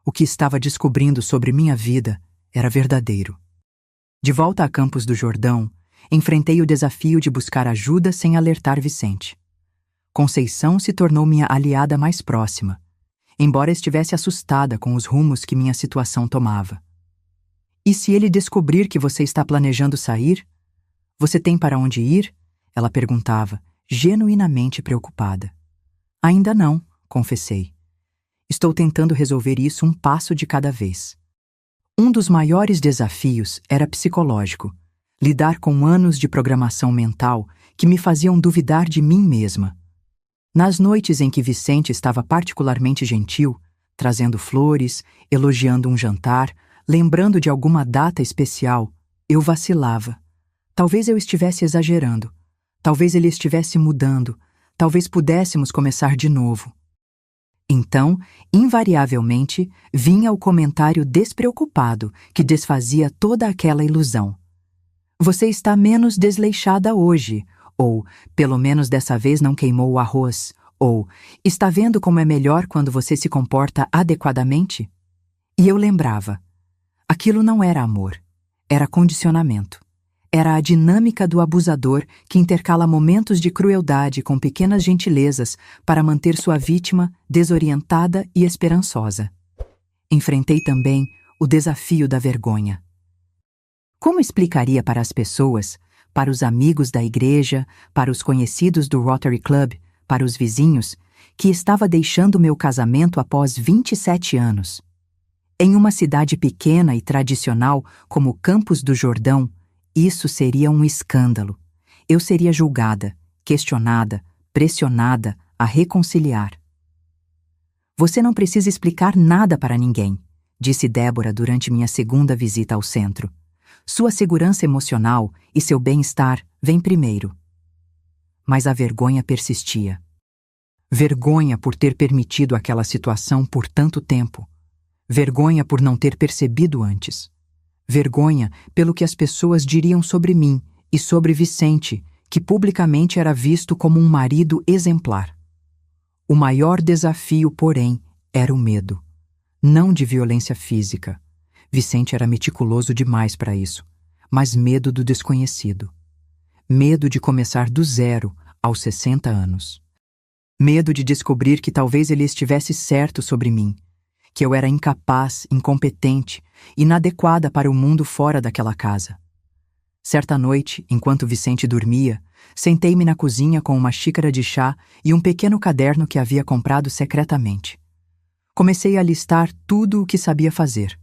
O que estava descobrindo sobre minha vida era verdadeiro. De volta a Campos do Jordão, enfrentei o desafio de buscar ajuda sem alertar Vicente. Conceição se tornou minha aliada mais próxima, embora estivesse assustada com os rumos que minha situação tomava. E se ele descobrir que você está planejando sair? Você tem para onde ir? Ela perguntava, genuinamente preocupada. Ainda não, confessei. Estou tentando resolver isso um passo de cada vez. Um dos maiores desafios era psicológico, lidar com anos de programação mental que me faziam duvidar de mim mesma. Nas noites em que Vicente estava particularmente gentil, trazendo flores, elogiando um jantar, lembrando de alguma data especial, eu vacilava. Talvez eu estivesse exagerando. Talvez ele estivesse mudando. Talvez pudéssemos começar de novo. Então, invariavelmente, vinha o comentário despreocupado que desfazia toda aquela ilusão. Você está menos desleixada hoje, ou pelo menos dessa vez não queimou o arroz, ou está vendo como é melhor quando você se comporta adequadamente? E eu lembrava, aquilo não era amor, era condicionamento. Era a dinâmica do abusador que intercala momentos de crueldade com pequenas gentilezas para manter sua vítima desorientada e esperançosa. Enfrentei também o desafio da vergonha. Como explicaria para as pessoas, para os amigos da igreja, para os conhecidos do Rotary Club, para os vizinhos, que estava deixando meu casamento após 27 anos? Em uma cidade pequena e tradicional como Campos do Jordão, isso seria um escândalo. Eu seria julgada, questionada, pressionada a reconciliar. Você não precisa explicar nada para ninguém, disse Débora durante minha segunda visita ao centro. Sua segurança emocional e seu bem-estar vêm primeiro. Mas a vergonha persistia. Vergonha por ter permitido aquela situação por tanto tempo. Vergonha por não ter percebido antes. Vergonha pelo que as pessoas diriam sobre mim e sobre Vicente, que publicamente era visto como um marido exemplar. O maior desafio, porém, era o medo. Não de violência física. Vicente era meticuloso demais para isso, mas medo do desconhecido. Medo de começar do zero aos 60 anos. Medo de descobrir que talvez ele estivesse certo sobre mim, que eu era incapaz, incompetente, inadequada para o mundo fora daquela casa. Certa noite, enquanto Vicente dormia, sentei-me na cozinha com uma xícara de chá e um pequeno caderno que havia comprado secretamente. Comecei a listar tudo o que sabia fazer.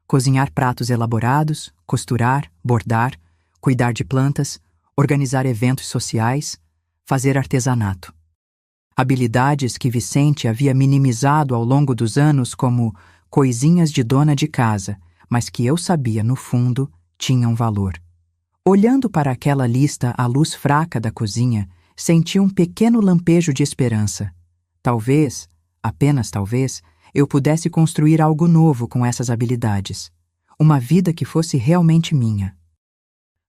Cozinhar pratos elaborados, costurar, bordar, cuidar de plantas, organizar eventos sociais, fazer artesanato. Habilidades que Vicente havia minimizado ao longo dos anos como coisinhas de dona de casa, mas que eu sabia, no fundo, tinham valor. Olhando para aquela lista à luz fraca da cozinha, senti um pequeno lampejo de esperança. Talvez, apenas talvez, eu pudesse construir algo novo com essas habilidades. Uma vida que fosse realmente minha.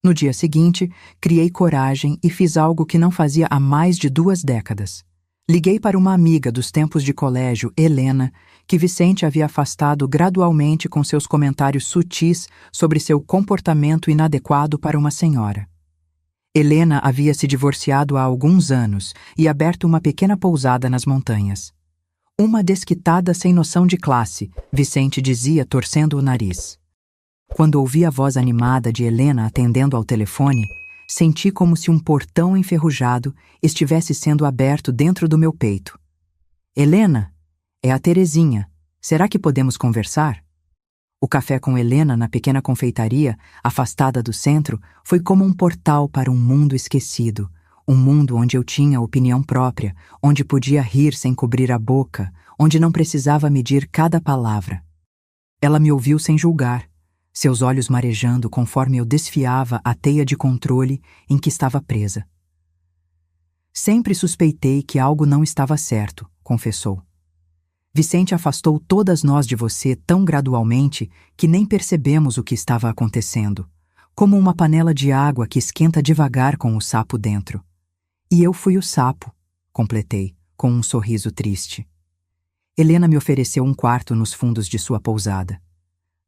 No dia seguinte, criei coragem e fiz algo que não fazia há mais de 2 décadas. Liguei para uma amiga dos tempos de colégio, Helena, que Vicente havia afastado gradualmente com seus comentários sutis sobre seu comportamento inadequado para uma senhora. Helena havia se divorciado há alguns anos e aberto uma pequena pousada nas montanhas. Uma desquitada sem noção de classe, Vicente dizia, torcendo o nariz. Quando ouvi a voz animada de Helena atendendo ao telefone, senti como se um portão enferrujado estivesse sendo aberto dentro do meu peito. Helena, é a Terezinha. Será que podemos conversar? O café com Helena na pequena confeitaria, afastada do centro, foi como um portal para um mundo esquecido. Um mundo onde eu tinha opinião própria, onde podia rir sem cobrir a boca, onde não precisava medir cada palavra. Ela me ouviu sem julgar, seus olhos marejando conforme eu desfiava a teia de controle em que estava presa. Sempre suspeitei que algo não estava certo, confessou. Vicente afastou todas nós de você tão gradualmente que nem percebemos o que estava acontecendo, como uma panela de água que esquenta devagar com o sapo dentro. E eu fui o sapo, completei, com um sorriso triste. Helena me ofereceu um quarto nos fundos de sua pousada.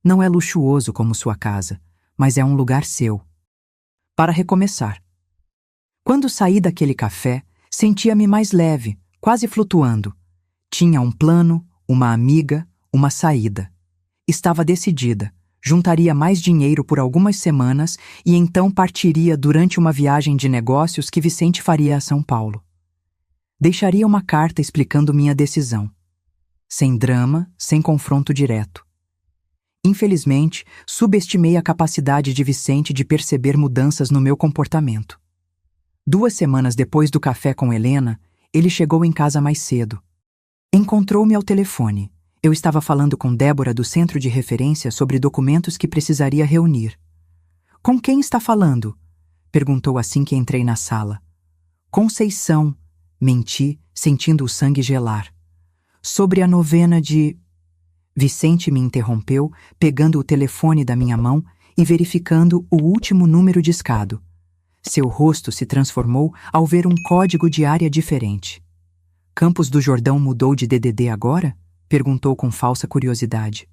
Não é luxuoso como sua casa, mas é um lugar seu. Para recomeçar. Quando saí daquele café, sentia-me mais leve, quase flutuando. Tinha um plano, uma amiga, uma saída. Estava decidida. Juntaria mais dinheiro por algumas semanas e então partiria durante uma viagem de negócios que Vicente faria a São Paulo. Deixaria uma carta explicando minha decisão. Sem drama, sem confronto direto. Infelizmente, subestimei a capacidade de Vicente de perceber mudanças no meu comportamento. 2 semanas depois do café com Helena, ele chegou em casa mais cedo. Encontrou-me ao telefone. Eu estava falando com Débora do centro de referência sobre documentos que precisaria reunir. Com quem está falando? Perguntou assim que entrei na sala. Conceição, menti, sentindo o sangue gelar. Sobre a novena de... Vicente me interrompeu, pegando o telefone da minha mão e verificando o último número discado. Seu rosto se transformou ao ver um código de área diferente. Campos do Jordão mudou de DDD agora? Perguntou com falsa curiosidade.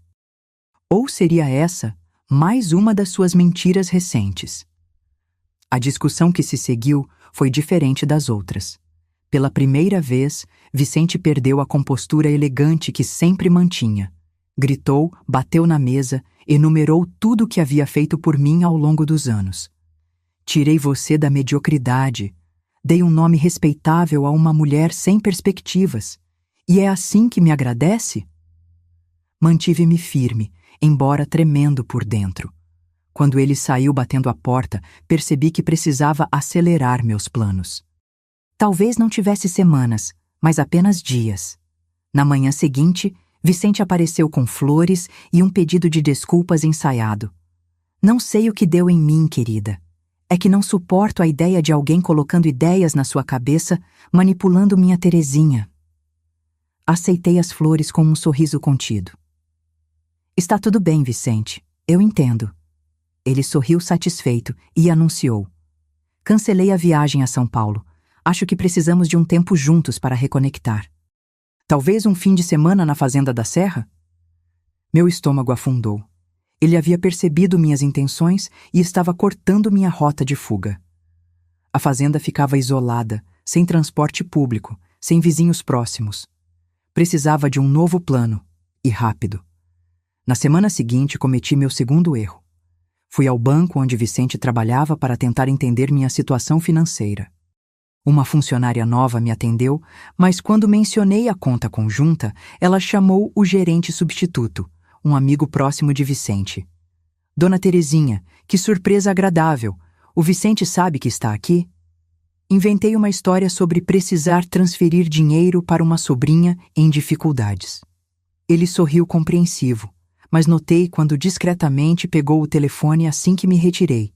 Ou seria essa mais uma das suas mentiras recentes? A discussão que se seguiu foi diferente das outras. Pela primeira vez, Vicente perdeu a compostura elegante que sempre mantinha. Gritou, bateu na mesa, enumerou tudo o que havia feito por mim ao longo dos anos. Tirei você da mediocridade. Dei um nome respeitável a uma mulher sem perspectivas. E é assim que me agradece? Mantive-me firme, embora tremendo por dentro. Quando ele saiu batendo a porta, percebi que precisava acelerar meus planos. Talvez não tivesse semanas, mas apenas dias. Na manhã seguinte, Vicente apareceu com flores e um pedido de desculpas ensaiado. Não sei o que deu em mim, querida. É que não suporto a ideia de alguém colocando ideias na sua cabeça, manipulando minha Terezinha. Aceitei as flores com um sorriso contido. Está tudo bem, Vicente. Eu entendo. Ele sorriu satisfeito e anunciou. Cancelei a viagem a São Paulo. Acho que precisamos de um tempo juntos para reconectar. Talvez um fim de semana na Fazenda da Serra? Meu estômago afundou. Ele havia percebido minhas intenções e estava cortando minha rota de fuga. A fazenda ficava isolada, sem transporte público, sem vizinhos próximos. Precisava de um novo plano, e rápido. Na semana seguinte, cometi meu segundo erro. Fui ao banco onde Vicente trabalhava para tentar entender minha situação financeira. Uma funcionária nova me atendeu, mas quando mencionei a conta conjunta, ela chamou o gerente substituto, um amigo próximo de Vicente. Dona Terezinha, que surpresa agradável! O Vicente sabe que está aqui? Inventei uma história sobre precisar transferir dinheiro para uma sobrinha em dificuldades. Ele sorriu compreensivo, mas notei quando discretamente pegou o telefone assim que me retirei.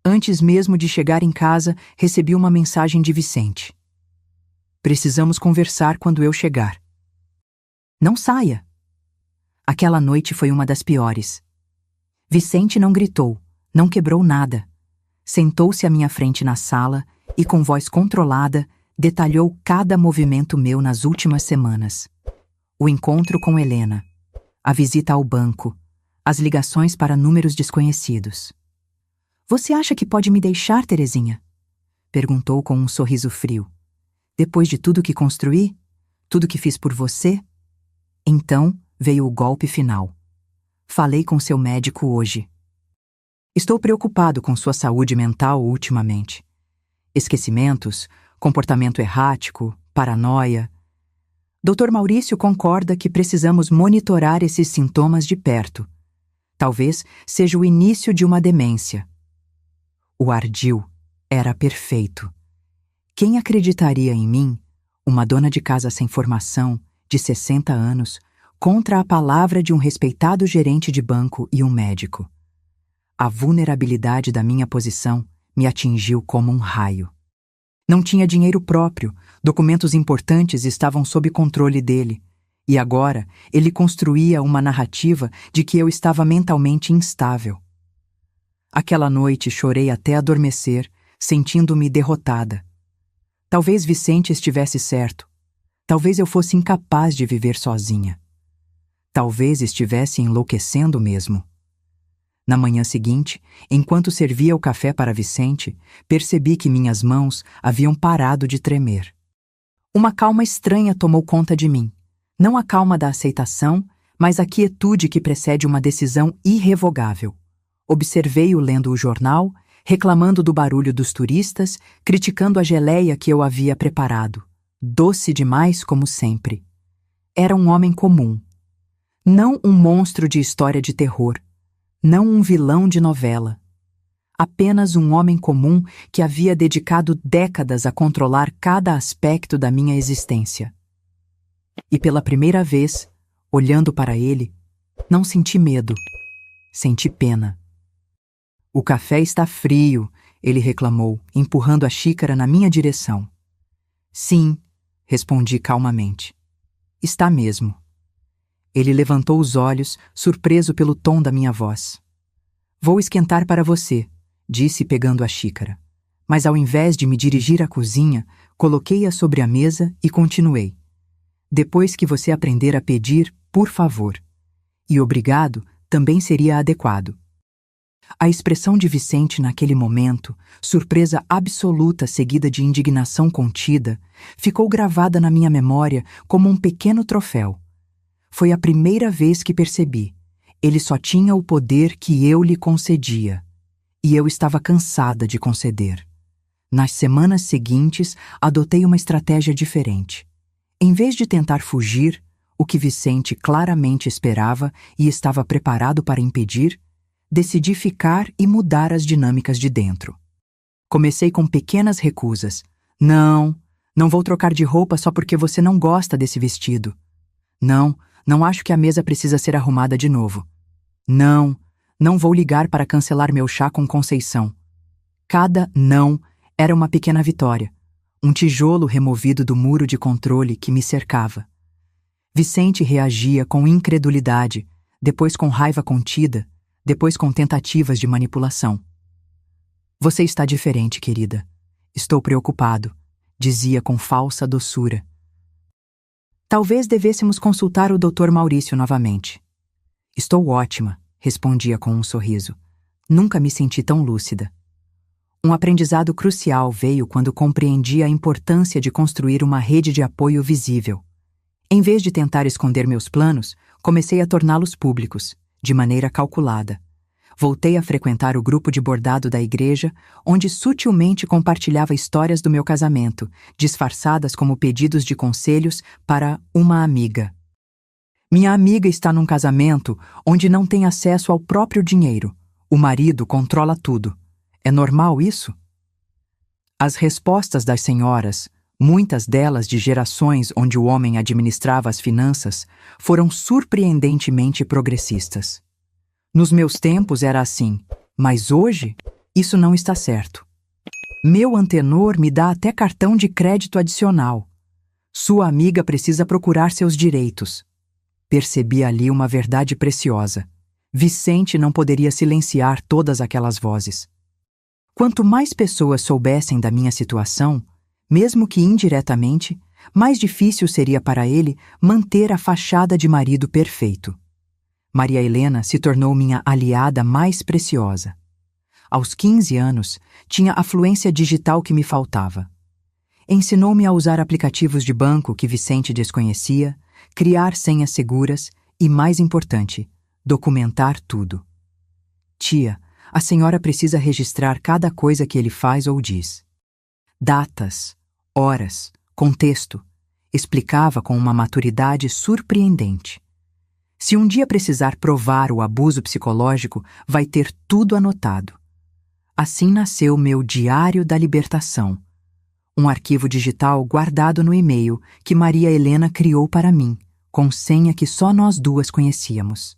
Antes mesmo de chegar em casa, recebi uma mensagem de Vicente. Precisamos conversar quando eu chegar. Não saia. Aquela noite foi uma das piores. Vicente não gritou, não quebrou nada. Sentou-se à minha frente na sala e, com voz controlada, detalhou cada movimento meu nas últimas semanas. O encontro com Helena, a visita ao banco, as ligações para números desconhecidos. Você acha que pode me deixar, Terezinha? Perguntou com um sorriso frio. Depois de tudo que construí? Tudo que fiz por você? Então veio o golpe final. Falei com seu médico hoje. Estou preocupado com sua saúde mental ultimamente. Esquecimentos, comportamento errático, paranoia. Dr. Maurício concorda que precisamos monitorar esses sintomas de perto. Talvez seja o início de uma demência. O ardil era perfeito. Quem acreditaria em mim, uma dona de casa sem formação, de 60 anos, contra a palavra de um respeitado gerente de banco e um médico? A vulnerabilidade da minha posição me atingiu como um raio. Não tinha dinheiro próprio, documentos importantes estavam sob controle dele, e agora ele construía uma narrativa de que eu estava mentalmente instável. Aquela noite chorei até adormecer, sentindo-me derrotada. Talvez Vicente estivesse certo. Talvez eu fosse incapaz de viver sozinha. Talvez estivesse enlouquecendo mesmo. Na manhã seguinte, enquanto servia o café para Vicente, percebi que minhas mãos haviam parado de tremer. Uma calma estranha tomou conta de mim. Não a calma da aceitação, mas a quietude que precede uma decisão irrevogável. Observei-o lendo o jornal, reclamando do barulho dos turistas, criticando a geleia que eu havia preparado. Doce demais, como sempre. Era um homem comum. Não um monstro de história de terror. Não um vilão de novela. Apenas um homem comum que havia dedicado décadas a controlar cada aspecto da minha existência. E pela primeira vez, olhando para ele, não senti medo. Senti pena. O café está frio, ele reclamou, empurrando a xícara na minha direção. Sim, respondi calmamente. Está mesmo. Ele levantou os olhos, surpreso pelo tom da minha voz. Vou esquentar para você, disse pegando a xícara. mas ao invés de me dirigir à cozinha, coloquei-a sobre a mesa e continuei. Depois que você aprender a pedir, por favor. E obrigado também seria adequado. A expressão de Vicente naquele momento, surpresa absoluta seguida de indignação contida, ficou gravada na minha memória como um pequeno troféu. Foi a primeira vez que percebi. Ele só tinha o poder que eu lhe concedia. E eu estava cansada de conceder. Nas semanas seguintes, adotei uma estratégia diferente. Em vez de tentar fugir, o que Vicente claramente esperava e estava preparado para impedir, decidi ficar e mudar as dinâmicas de dentro. Comecei com pequenas recusas. Não vou trocar de roupa só porque você não gosta desse vestido. Não acho que a mesa precisa ser arrumada de novo. Não vou ligar para cancelar meu chá com Conceição. Cada não era uma pequena vitória, um tijolo removido do muro de controle que me cercava. Vicente reagia com incredulidade, depois com raiva contida, depois com tentativas de manipulação. Você está diferente, querida. Estou preocupado, dizia com falsa doçura. Talvez devêssemos consultar o Dr. Maurício novamente. Estou ótima, respondia com um sorriso. Nunca me senti tão lúcida. Um aprendizado crucial veio quando compreendi a importância de construir uma rede de apoio visível. Em vez de tentar esconder meus planos, comecei a torná-los públicos, de maneira calculada. Voltei a frequentar o grupo de bordado da igreja, onde sutilmente compartilhava histórias do meu casamento, disfarçadas como pedidos de conselhos para uma amiga. Minha amiga está num casamento onde não tem acesso ao próprio dinheiro. O marido controla tudo. É normal isso? As respostas das senhoras, muitas delas de gerações onde o homem administrava as finanças, foram surpreendentemente progressistas. Nos meus tempos era assim, mas hoje isso não está certo. Meu antenor me dá até cartão de crédito adicional. Sua amiga precisa procurar seus direitos. Percebi ali uma verdade preciosa. Vicente não poderia silenciar todas aquelas vozes. Quanto mais pessoas soubessem da minha situação, mesmo que indiretamente, mais difícil seria para ele manter a fachada de marido perfeito. Maria Helena se tornou minha aliada mais preciosa. Aos 15 anos, tinha a fluência digital que me faltava. Ensinou-me a usar aplicativos de banco que Vicente desconhecia, criar senhas seguras e, mais importante, documentar tudo. Tia, a senhora precisa registrar cada coisa que ele faz ou diz. Datas, horas, contexto, explicava com uma maturidade surpreendente. Se um dia precisar provar o abuso psicológico, vai ter tudo anotado. Assim nasceu meu Diário da Libertação, um arquivo digital guardado no e-mail que Maria Helena criou para mim, com senha que só nós duas conhecíamos.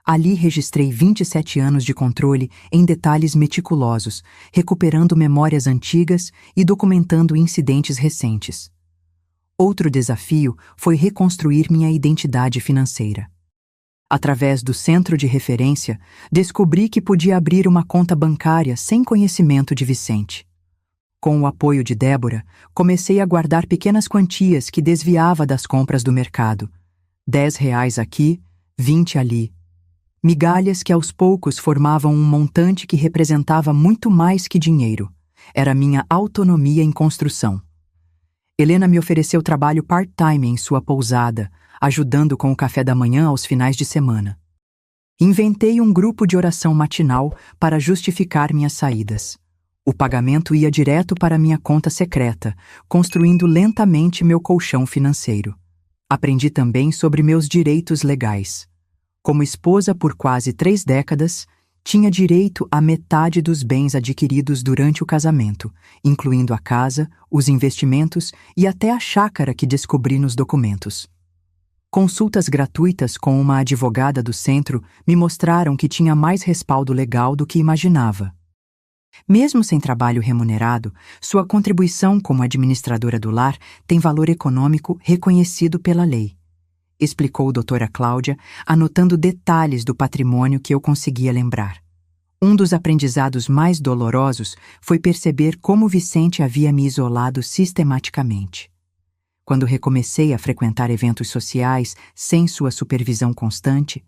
Ali registrei 27 anos de controle em detalhes meticulosos, recuperando memórias antigas e documentando incidentes recentes. Outro desafio foi reconstruir minha identidade financeira. Através do centro de referência, descobri que podia abrir uma conta bancária sem conhecimento de Vicente. Com o apoio de Débora, comecei a guardar pequenas quantias que desviava das compras do mercado. R$ 10 aqui, 20 ali. Migalhas que aos poucos formavam um montante que representava muito mais que dinheiro. Era minha autonomia em construção. Helena me ofereceu trabalho part-time em sua pousada, ajudando com o café da manhã aos finais de semana. Inventei um grupo de oração matinal para justificar minhas saídas. O pagamento ia direto para minha conta secreta, construindo lentamente meu colchão financeiro. Aprendi também sobre meus direitos legais. Como esposa por quase 3 décadas, tinha direito à metade dos bens adquiridos durante o casamento, incluindo a casa, os investimentos e até a chácara que descobri nos documentos. Consultas gratuitas com uma advogada do centro me mostraram que tinha mais respaldo legal do que imaginava. Mesmo sem trabalho remunerado, sua contribuição como administradora do lar tem valor econômico reconhecido pela lei, explicou doutora Cláudia, anotando detalhes do patrimônio que eu conseguia lembrar. Um dos aprendizados mais dolorosos foi perceber como Vicente havia me isolado sistematicamente. Quando recomecei a frequentar eventos sociais sem sua supervisão constante,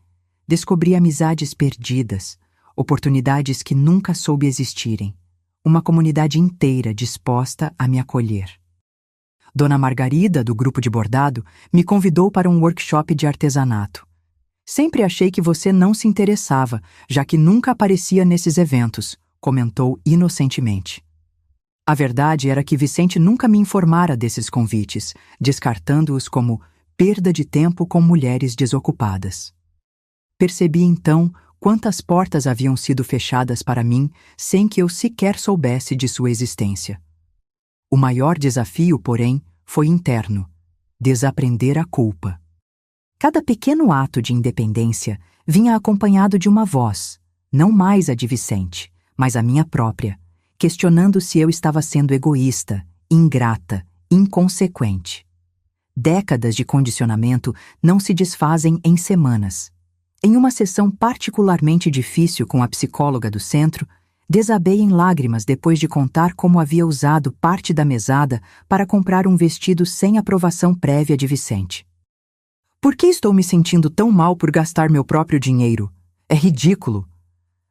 descobri amizades perdidas, oportunidades que nunca soube existirem, uma comunidade inteira disposta a me acolher. Dona Margarida, do grupo de bordado, me convidou para um workshop de artesanato. Sempre achei que você não se interessava, já que nunca aparecia nesses eventos, comentou inocentemente. A verdade era que Vicente nunca me informara desses convites, descartando-os como perda de tempo com mulheres desocupadas. Percebi então quantas portas haviam sido fechadas para mim sem que eu sequer soubesse de sua existência. O maior desafio, porém, foi interno: desaprender a culpa. Cada pequeno ato de independência vinha acompanhado de uma voz, não mais a de Vicente, mas a minha própria, questionando se eu estava sendo egoísta, ingrata, inconsequente. Décadas de condicionamento não se desfazem em semanas. Em uma sessão particularmente difícil com a psicóloga do centro, desabei em lágrimas depois de contar como havia usado parte da mesada para comprar um vestido sem aprovação prévia de Vicente. Por que estou me sentindo tão mal por gastar meu próprio dinheiro? É ridículo.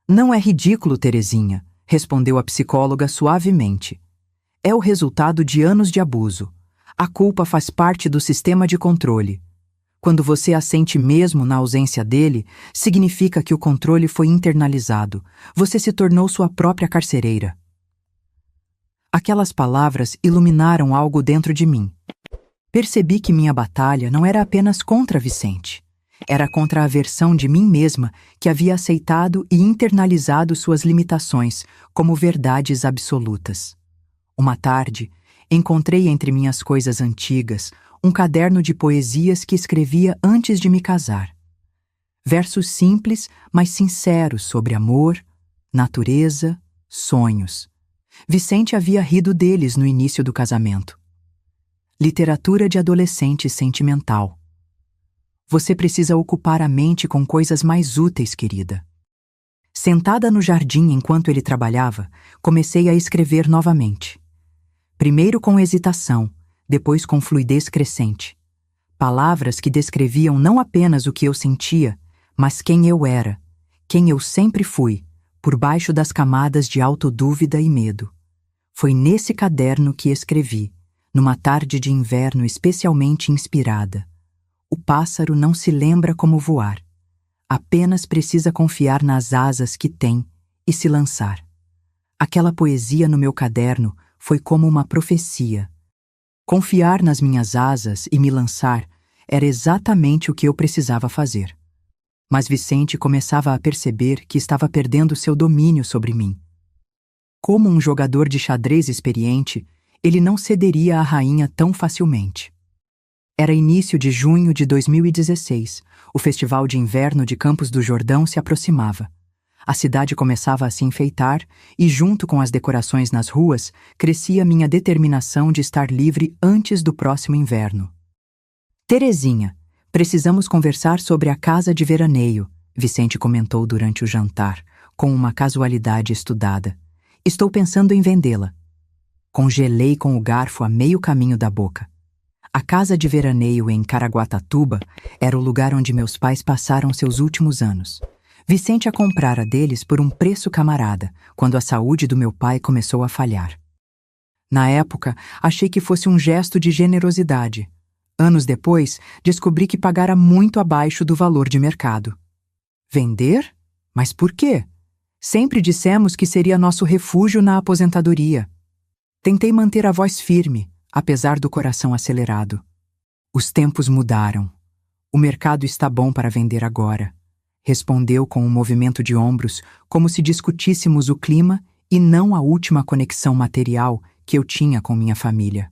Não é ridículo, Terezinha, respondeu a psicóloga suavemente. É o resultado de anos de abuso. A culpa faz parte do sistema de controle. Quando você a sente mesmo na ausência dele, significa que o controle foi internalizado. Você se tornou sua própria carcereira. Aquelas palavras iluminaram algo dentro de mim. Percebi que minha batalha não era apenas contra Vicente. Era contra a versão de mim mesma que havia aceitado e internalizado suas limitações como verdades absolutas. Uma tarde, encontrei entre minhas coisas antigas um caderno de poesias que escrevia antes de me casar. Versos simples, mas sinceros sobre amor, natureza, sonhos. Vicente havia rido deles no início do casamento. Literatura de adolescente sentimental. Você precisa ocupar a mente com coisas mais úteis, querida. Sentada no jardim enquanto ele trabalhava, comecei a escrever novamente. Primeiro com hesitação, depois com fluidez crescente. Palavras que descreviam não apenas o que eu sentia, mas quem eu era, quem eu sempre fui, por baixo das camadas de autodúvida e medo. Foi nesse caderno que escrevi, numa tarde de inverno especialmente inspirada. O pássaro não se lembra como voar. Apenas precisa confiar nas asas que tem e se lançar. Aquela poesia no meu caderno foi como uma profecia. Confiar nas minhas asas e me lançar era exatamente o que eu precisava fazer. Mas Vicente começava a perceber que estava perdendo seu domínio sobre mim. Como um jogador de xadrez experiente, ele não cederia à rainha tão facilmente. Era início de junho de 2016. O Festival de Inverno de Campos do Jordão se aproximava. A cidade começava a se enfeitar e, junto com as decorações nas ruas, crescia minha determinação de estar livre antes do próximo inverno. Terezinha, precisamos conversar sobre a casa de veraneio, Vicente comentou durante o jantar, com uma casualidade estudada. Estou pensando em vendê-la. Congelei com o garfo a meio caminho da boca. A casa de veraneio em Caraguatatuba era o lugar onde meus pais passaram seus últimos anos. Vicente a comprara deles por um preço camarada, quando a saúde do meu pai começou a falhar. Na época, achei que fosse um gesto de generosidade. Anos depois, descobri que pagara muito abaixo do valor de mercado. Vender? Mas por quê? Sempre dissemos que seria nosso refúgio na aposentadoria. Tentei manter a voz firme, apesar do coração acelerado. Os tempos mudaram. O mercado está bom para vender agora, respondeu com um movimento de ombros, como se discutíssemos o clima e não a última conexão material que eu tinha com minha família.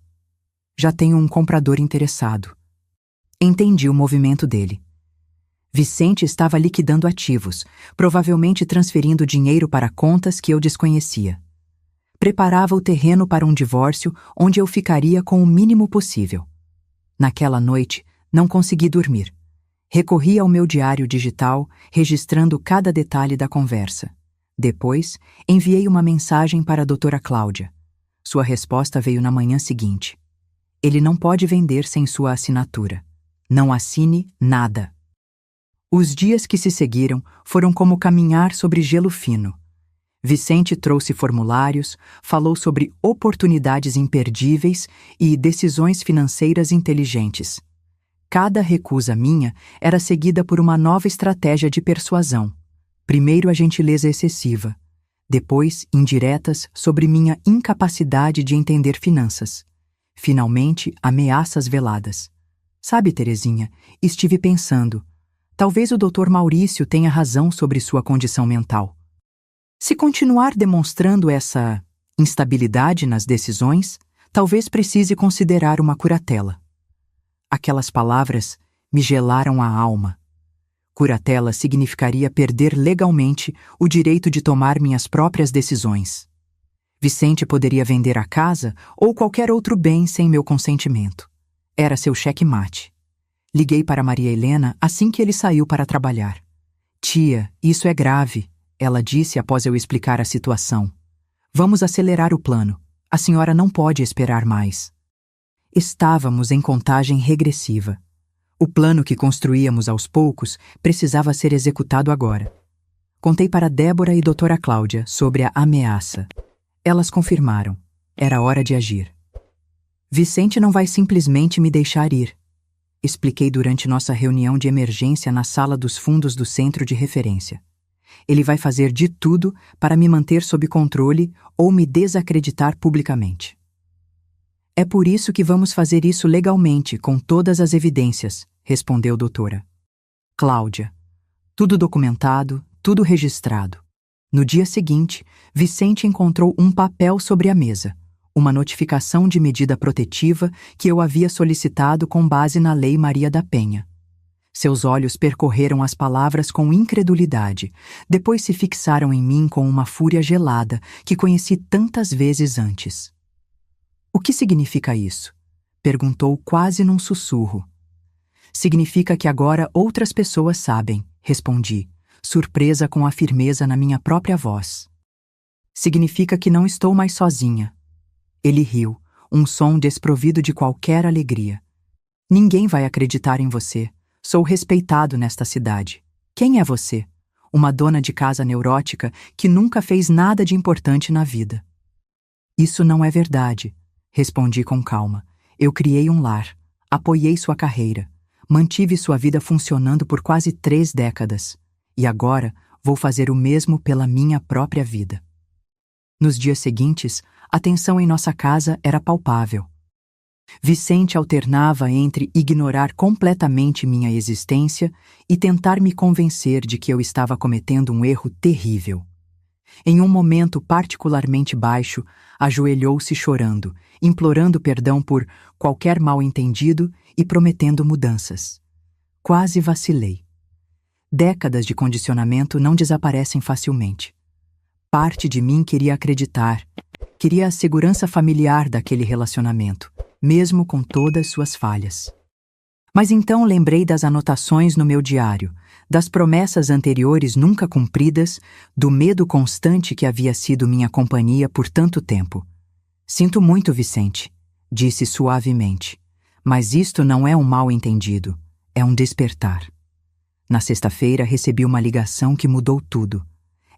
Já tenho um comprador interessado. Entendi o movimento dele. Vicente estava liquidando ativos, provavelmente transferindo dinheiro para contas que eu desconhecia. Preparava o terreno para um divórcio onde eu ficaria com o mínimo possível. Naquela noite, não consegui dormir. Recorri ao meu diário digital, registrando cada detalhe da conversa. Depois, enviei uma mensagem para a doutora Cláudia. Sua resposta veio na manhã seguinte. Ele não pode vender sem sua assinatura. Não assine nada. Os dias que se seguiram foram como caminhar sobre gelo fino. Vicente trouxe formulários, falou sobre oportunidades imperdíveis e decisões financeiras inteligentes. Cada recusa minha era seguida por uma nova estratégia de persuasão. Primeiro a gentileza excessiva, depois indiretas sobre minha incapacidade de entender finanças. Finalmente, ameaças veladas. Sabe, Terezinha, estive pensando, talvez o Dr. Maurício tenha razão sobre sua condição mental. Se continuar demonstrando essa instabilidade nas decisões, talvez precise considerar uma curatela. Aquelas palavras me gelaram a alma. Curatela significaria perder legalmente o direito de tomar minhas próprias decisões. Vicente poderia vender a casa ou qualquer outro bem sem meu consentimento. Era seu xeque-mate. Liguei para Maria Helena assim que ele saiu para trabalhar. Tia, isso é grave, ela disse após eu explicar a situação. Vamos acelerar o plano. A senhora não pode esperar mais. Estávamos em contagem regressiva. O plano que construíamos aos poucos precisava ser executado agora. Contei para Débora e doutora Cláudia sobre a ameaça. Elas confirmaram. Era hora de agir. Vicente não vai simplesmente me deixar ir, expliquei durante nossa reunião de emergência na sala dos fundos do centro de referência. Ele vai fazer de tudo para me manter sob controle ou me desacreditar publicamente. É por isso que vamos fazer isso legalmente, com todas as evidências, respondeu doutora Cláudia. Tudo documentado, tudo registrado. No dia seguinte, Vicente encontrou um papel sobre a mesa, uma notificação de medida protetiva que eu havia solicitado com base na Lei Maria da Penha. Seus olhos percorreram as palavras com incredulidade, depois se fixaram em mim com uma fúria gelada que conheci tantas vezes antes. O que significa isso? Perguntou quase num sussurro. Significa que agora outras pessoas sabem, respondi, surpresa com a firmeza na minha própria voz. Significa que não estou mais sozinha. Ele riu, um som desprovido de qualquer alegria. Ninguém vai acreditar em você. Sou respeitado nesta cidade. Quem é você? Uma dona de casa neurótica que nunca fez nada de importante na vida. Isso não é verdade, respondi com calma. Eu criei um lar, apoiei sua carreira, mantive sua vida funcionando por quase 3 décadas. E agora vou fazer o mesmo pela minha própria vida. Nos dias seguintes, a tensão em nossa casa era palpável. Vicente alternava entre ignorar completamente minha existência e tentar me convencer de que eu estava cometendo um erro terrível. Em um momento particularmente baixo, ajoelhou-se chorando, implorando perdão por qualquer mal-entendido e prometendo mudanças. Quase vacilei. Décadas de condicionamento não desaparecem facilmente. Parte de mim queria acreditar, queria a segurança familiar daquele relacionamento, mesmo com todas suas falhas. Mas então lembrei das anotações no meu diário, das promessas anteriores nunca cumpridas, do medo constante que havia sido minha companhia por tanto tempo. Sinto muito, Vicente, disse suavemente, mas isto não é um mal-entendido, é um despertar. Na sexta-feira recebi uma ligação que mudou tudo.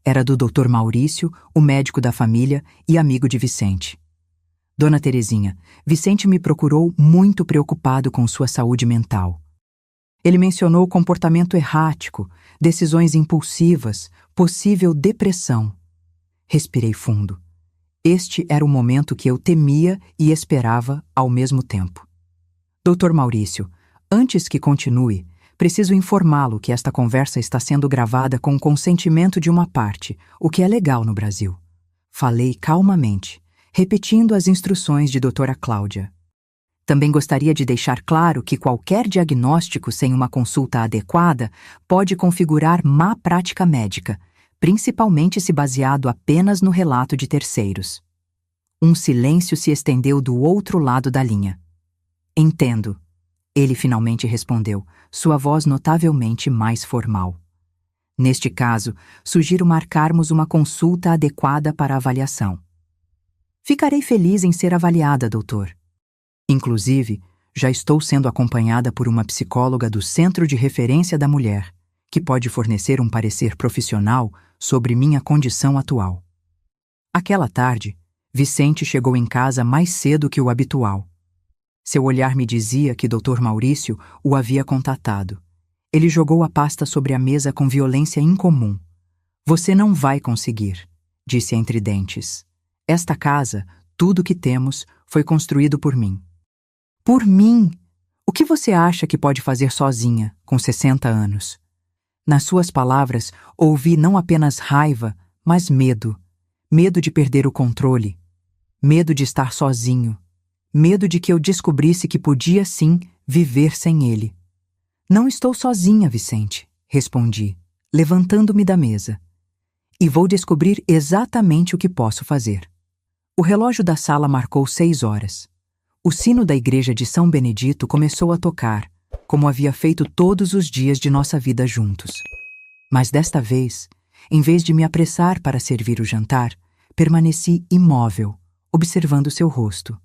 Era do Dr. Maurício, o médico da família e amigo de Vicente. Dona Terezinha, Vicente me procurou muito preocupado com sua saúde mental. Ele mencionou comportamento errático, decisões impulsivas, possível depressão. Respirei fundo. Este era o momento que eu temia e esperava ao mesmo tempo. Dr. Maurício, antes que continue, preciso informá-lo que esta conversa está sendo gravada com o consentimento de uma parte, o que é legal no Brasil. Falei calmamente, repetindo as instruções de doutora Cláudia. Também gostaria de deixar claro que qualquer diagnóstico sem uma consulta adequada pode configurar má prática médica, principalmente se baseado apenas no relato de terceiros. Um silêncio se estendeu do outro lado da linha. Entendo. Ele finalmente respondeu, sua voz notavelmente mais formal. Neste caso, sugiro marcarmos uma consulta adequada para a avaliação. Ficarei feliz em ser avaliada, doutor. Inclusive, já estou sendo acompanhada por uma psicóloga do Centro de Referência da Mulher, que pode fornecer um parecer profissional sobre minha condição atual. Aquela tarde, Vicente chegou em casa mais cedo que o habitual. Seu olhar me dizia que Dr. Maurício o havia contatado. Ele jogou a pasta sobre a mesa com violência incomum. Você não vai conseguir, disse entre dentes. Esta casa, tudo o que temos, foi construído por mim. Por mim? O que você acha que pode fazer sozinha, com 60 anos? Nas suas palavras, ouvi não apenas raiva, mas medo. Medo de perder o controle. Medo de estar sozinho. Medo de que eu descobrisse que podia, sim, viver sem ele. Não estou sozinha, Vicente, respondi, levantando-me da mesa. E vou descobrir exatamente o que posso fazer. O relógio da sala marcou 6 horas. O sino da igreja de São Benedito começou a tocar, como havia feito todos os dias de nossa vida juntos. Mas desta vez, em vez de me apressar para servir o jantar, permaneci imóvel, observando seu rosto.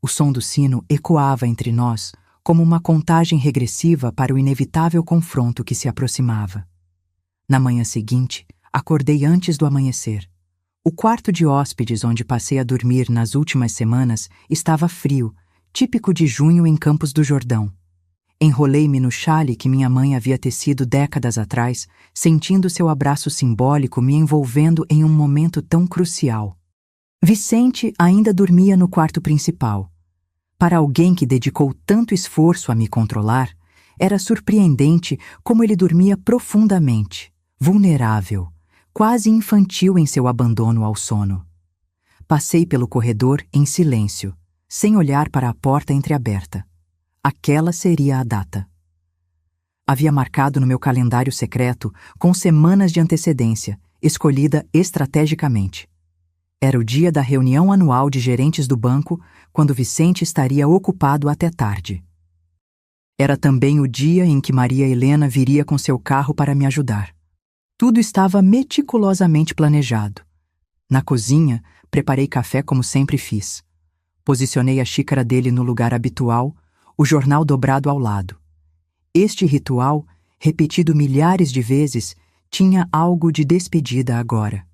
O som do sino ecoava entre nós, como uma contagem regressiva para o inevitável confronto que se aproximava. Na manhã seguinte, acordei antes do amanhecer. O quarto de hóspedes onde passei a dormir nas últimas semanas estava frio, típico de junho em Campos do Jordão. Enrolei-me no chale que minha mãe havia tecido décadas atrás, sentindo seu abraço simbólico me envolvendo em um momento tão crucial. Vicente ainda dormia no quarto principal. Para alguém que dedicou tanto esforço a me controlar, era surpreendente como ele dormia profundamente, vulnerável, quase infantil em seu abandono ao sono. Passei pelo corredor em silêncio, sem olhar para a porta entreaberta. Aquela seria a data. Havia marcado no meu calendário secreto com semanas de antecedência, escolhida estrategicamente. Era o dia da reunião anual de gerentes do banco, quando Vicente estaria ocupado até tarde. Era também o dia em que Maria Helena viria com seu carro para me ajudar. Tudo estava meticulosamente planejado. Na cozinha, preparei café como sempre fiz. Posicionei a xícara dele no lugar habitual, o jornal dobrado ao lado. Este ritual, repetido milhares de vezes, tinha algo de despedida agora.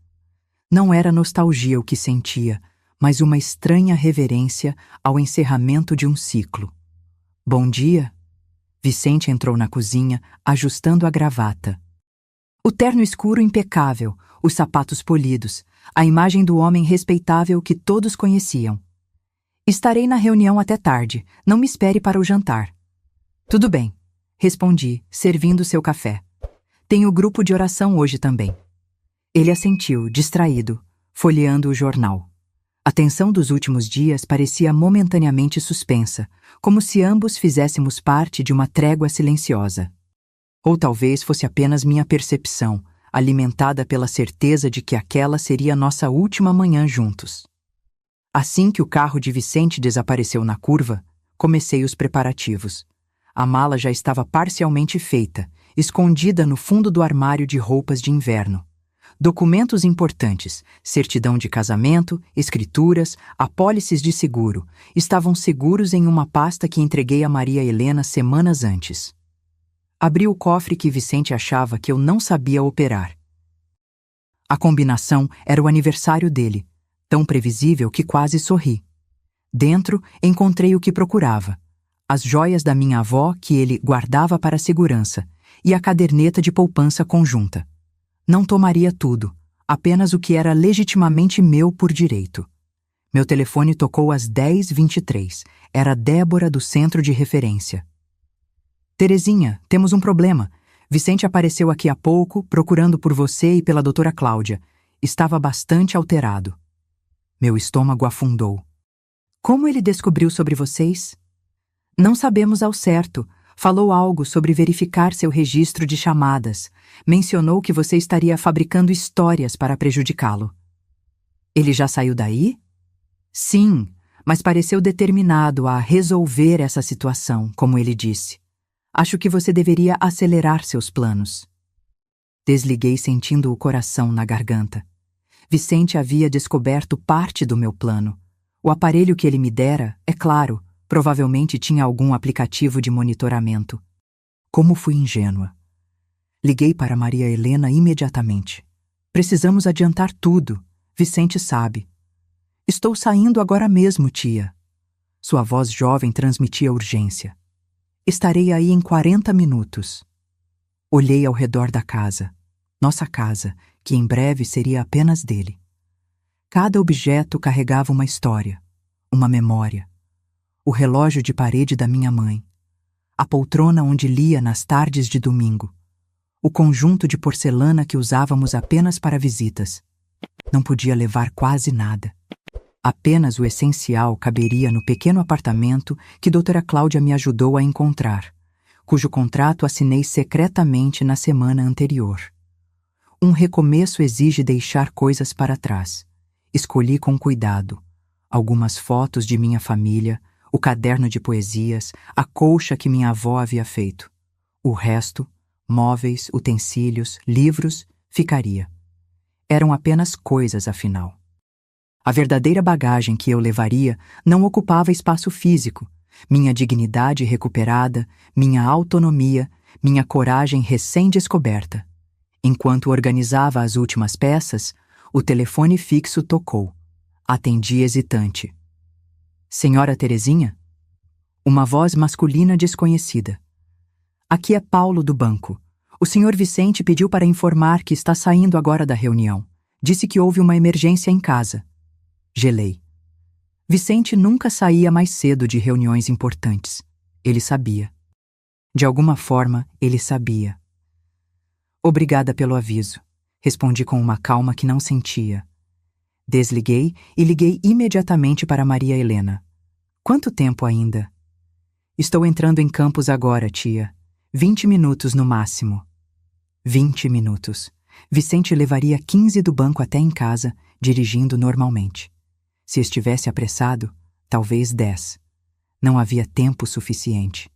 Não era nostalgia o que sentia, mas uma estranha reverência ao encerramento de um ciclo. Bom dia. Vicente entrou na cozinha, ajustando a gravata. O terno escuro impecável, os sapatos polidos, a imagem do homem respeitável que todos conheciam. Estarei na reunião até tarde, não me espere para o jantar. Tudo bem, respondi, servindo seu café. Tenho grupo de oração hoje também. Ele assentiu, distraído, folheando o jornal. A tensão dos últimos dias parecia momentaneamente suspensa, como se ambos fizéssemos parte de uma trégua silenciosa. Ou talvez fosse apenas minha percepção, alimentada pela certeza de que aquela seria nossa última manhã juntos. Assim que o carro de Vicente desapareceu na curva, comecei os preparativos. A mala já estava parcialmente feita, escondida no fundo do armário de roupas de inverno. Documentos importantes, certidão de casamento, escrituras, apólices de seguro, estavam seguros em uma pasta que entreguei a Maria Helena semanas antes. Abri o cofre que Vicente achava que eu não sabia operar. A combinação era o aniversário dele, tão previsível que quase sorri. Dentro, encontrei o que procurava: as joias da minha avó que ele guardava para segurança e a caderneta de poupança conjunta. Não tomaria tudo, apenas o que era legitimamente meu por direito. Meu telefone tocou às 10h23. Era Débora do Centro de Referência. Terezinha, temos um problema. Vicente apareceu aqui há pouco, procurando por você e pela doutora Cláudia. Estava bastante alterado. Meu estômago afundou. Como ele descobriu sobre vocês? Não sabemos ao certo. Falou algo sobre verificar seu registro de chamadas. Mencionou que você estaria fabricando histórias para prejudicá-lo. Ele já saiu daí? Sim, mas pareceu determinado a resolver essa situação, como ele disse. Acho que você deveria acelerar seus planos. Desliguei sentindo o coração na garganta. Vicente havia descoberto parte do meu plano. O aparelho que ele me dera, é claro, provavelmente tinha algum aplicativo de monitoramento. Como fui ingênua. Liguei para Maria Helena imediatamente. Precisamos adiantar tudo. Vicente sabe. Estou saindo agora mesmo, tia. Sua voz jovem transmitia urgência. Estarei aí em 40 minutos. Olhei ao redor da casa. Nossa casa, que em breve seria apenas dele. Cada objeto carregava uma história, uma memória. O relógio de parede da minha mãe. A poltrona onde lia nas tardes de domingo. O conjunto de porcelana que usávamos apenas para visitas. Não podia levar quase nada. Apenas o essencial caberia no pequeno apartamento que doutora Cláudia me ajudou a encontrar, cujo contrato assinei secretamente na semana anterior. Um recomeço exige deixar coisas para trás. Escolhi com cuidado algumas fotos de minha família, o caderno de poesias, a colcha que minha avó havia feito. O resto, móveis, utensílios, livros, ficaria. Eram apenas coisas, afinal. A verdadeira bagagem que eu levaria não ocupava espaço físico. Minha dignidade recuperada, minha autonomia, minha coragem recém-descoberta. Enquanto organizava as últimas peças, o telefone fixo tocou. Atendi hesitante. Senhora Terezinha? Uma voz masculina desconhecida. Aqui é Paulo do banco. O senhor Vicente pediu para informar que está saindo agora da reunião. Disse que houve uma emergência em casa. Gelei. Vicente nunca saía mais cedo de reuniões importantes. Ele sabia. De alguma forma, ele sabia. Obrigada pelo aviso. Respondi com uma calma que não sentia. Desliguei e liguei imediatamente para Maria Helena. Quanto tempo ainda? Estou entrando em Campos agora, tia. 20 minutos no máximo. 20 minutos. Vicente levaria 15 do banco até em casa, dirigindo normalmente. Se estivesse apressado, talvez 10. Não havia tempo suficiente.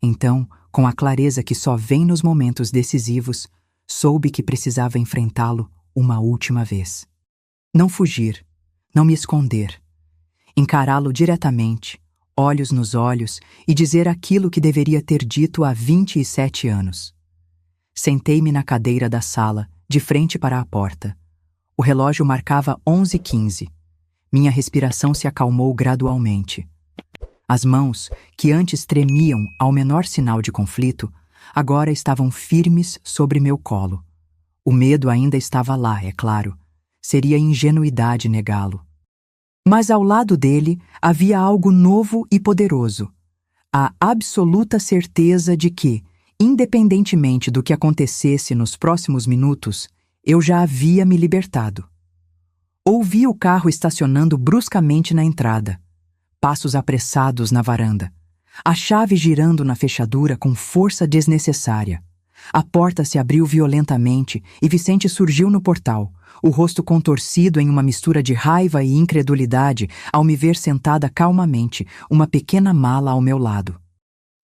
Então, com a clareza que só vem nos momentos decisivos, soube que precisava enfrentá-lo uma última vez. Não fugir, não me esconder. Encará-lo diretamente, olhos nos olhos, e dizer aquilo que deveria ter dito há 27 anos. Sentei-me na cadeira da sala, de frente para a porta. O relógio marcava 11h15. Minha respiração se acalmou gradualmente. As mãos, que antes tremiam ao menor sinal de conflito, agora estavam firmes sobre meu colo. O medo ainda estava lá, é claro. Seria ingenuidade negá-lo. Mas ao lado dele havia algo novo e poderoso. A absoluta certeza de que, independentemente do que acontecesse nos próximos minutos, eu já havia me libertado. Ouvi o carro estacionando bruscamente na entrada. Passos apressados na varanda. A chave girando na fechadura com força desnecessária. A porta se abriu violentamente e Vicente surgiu no portal, o rosto contorcido em uma mistura de raiva e incredulidade ao me ver sentada calmamente, uma pequena mala ao meu lado.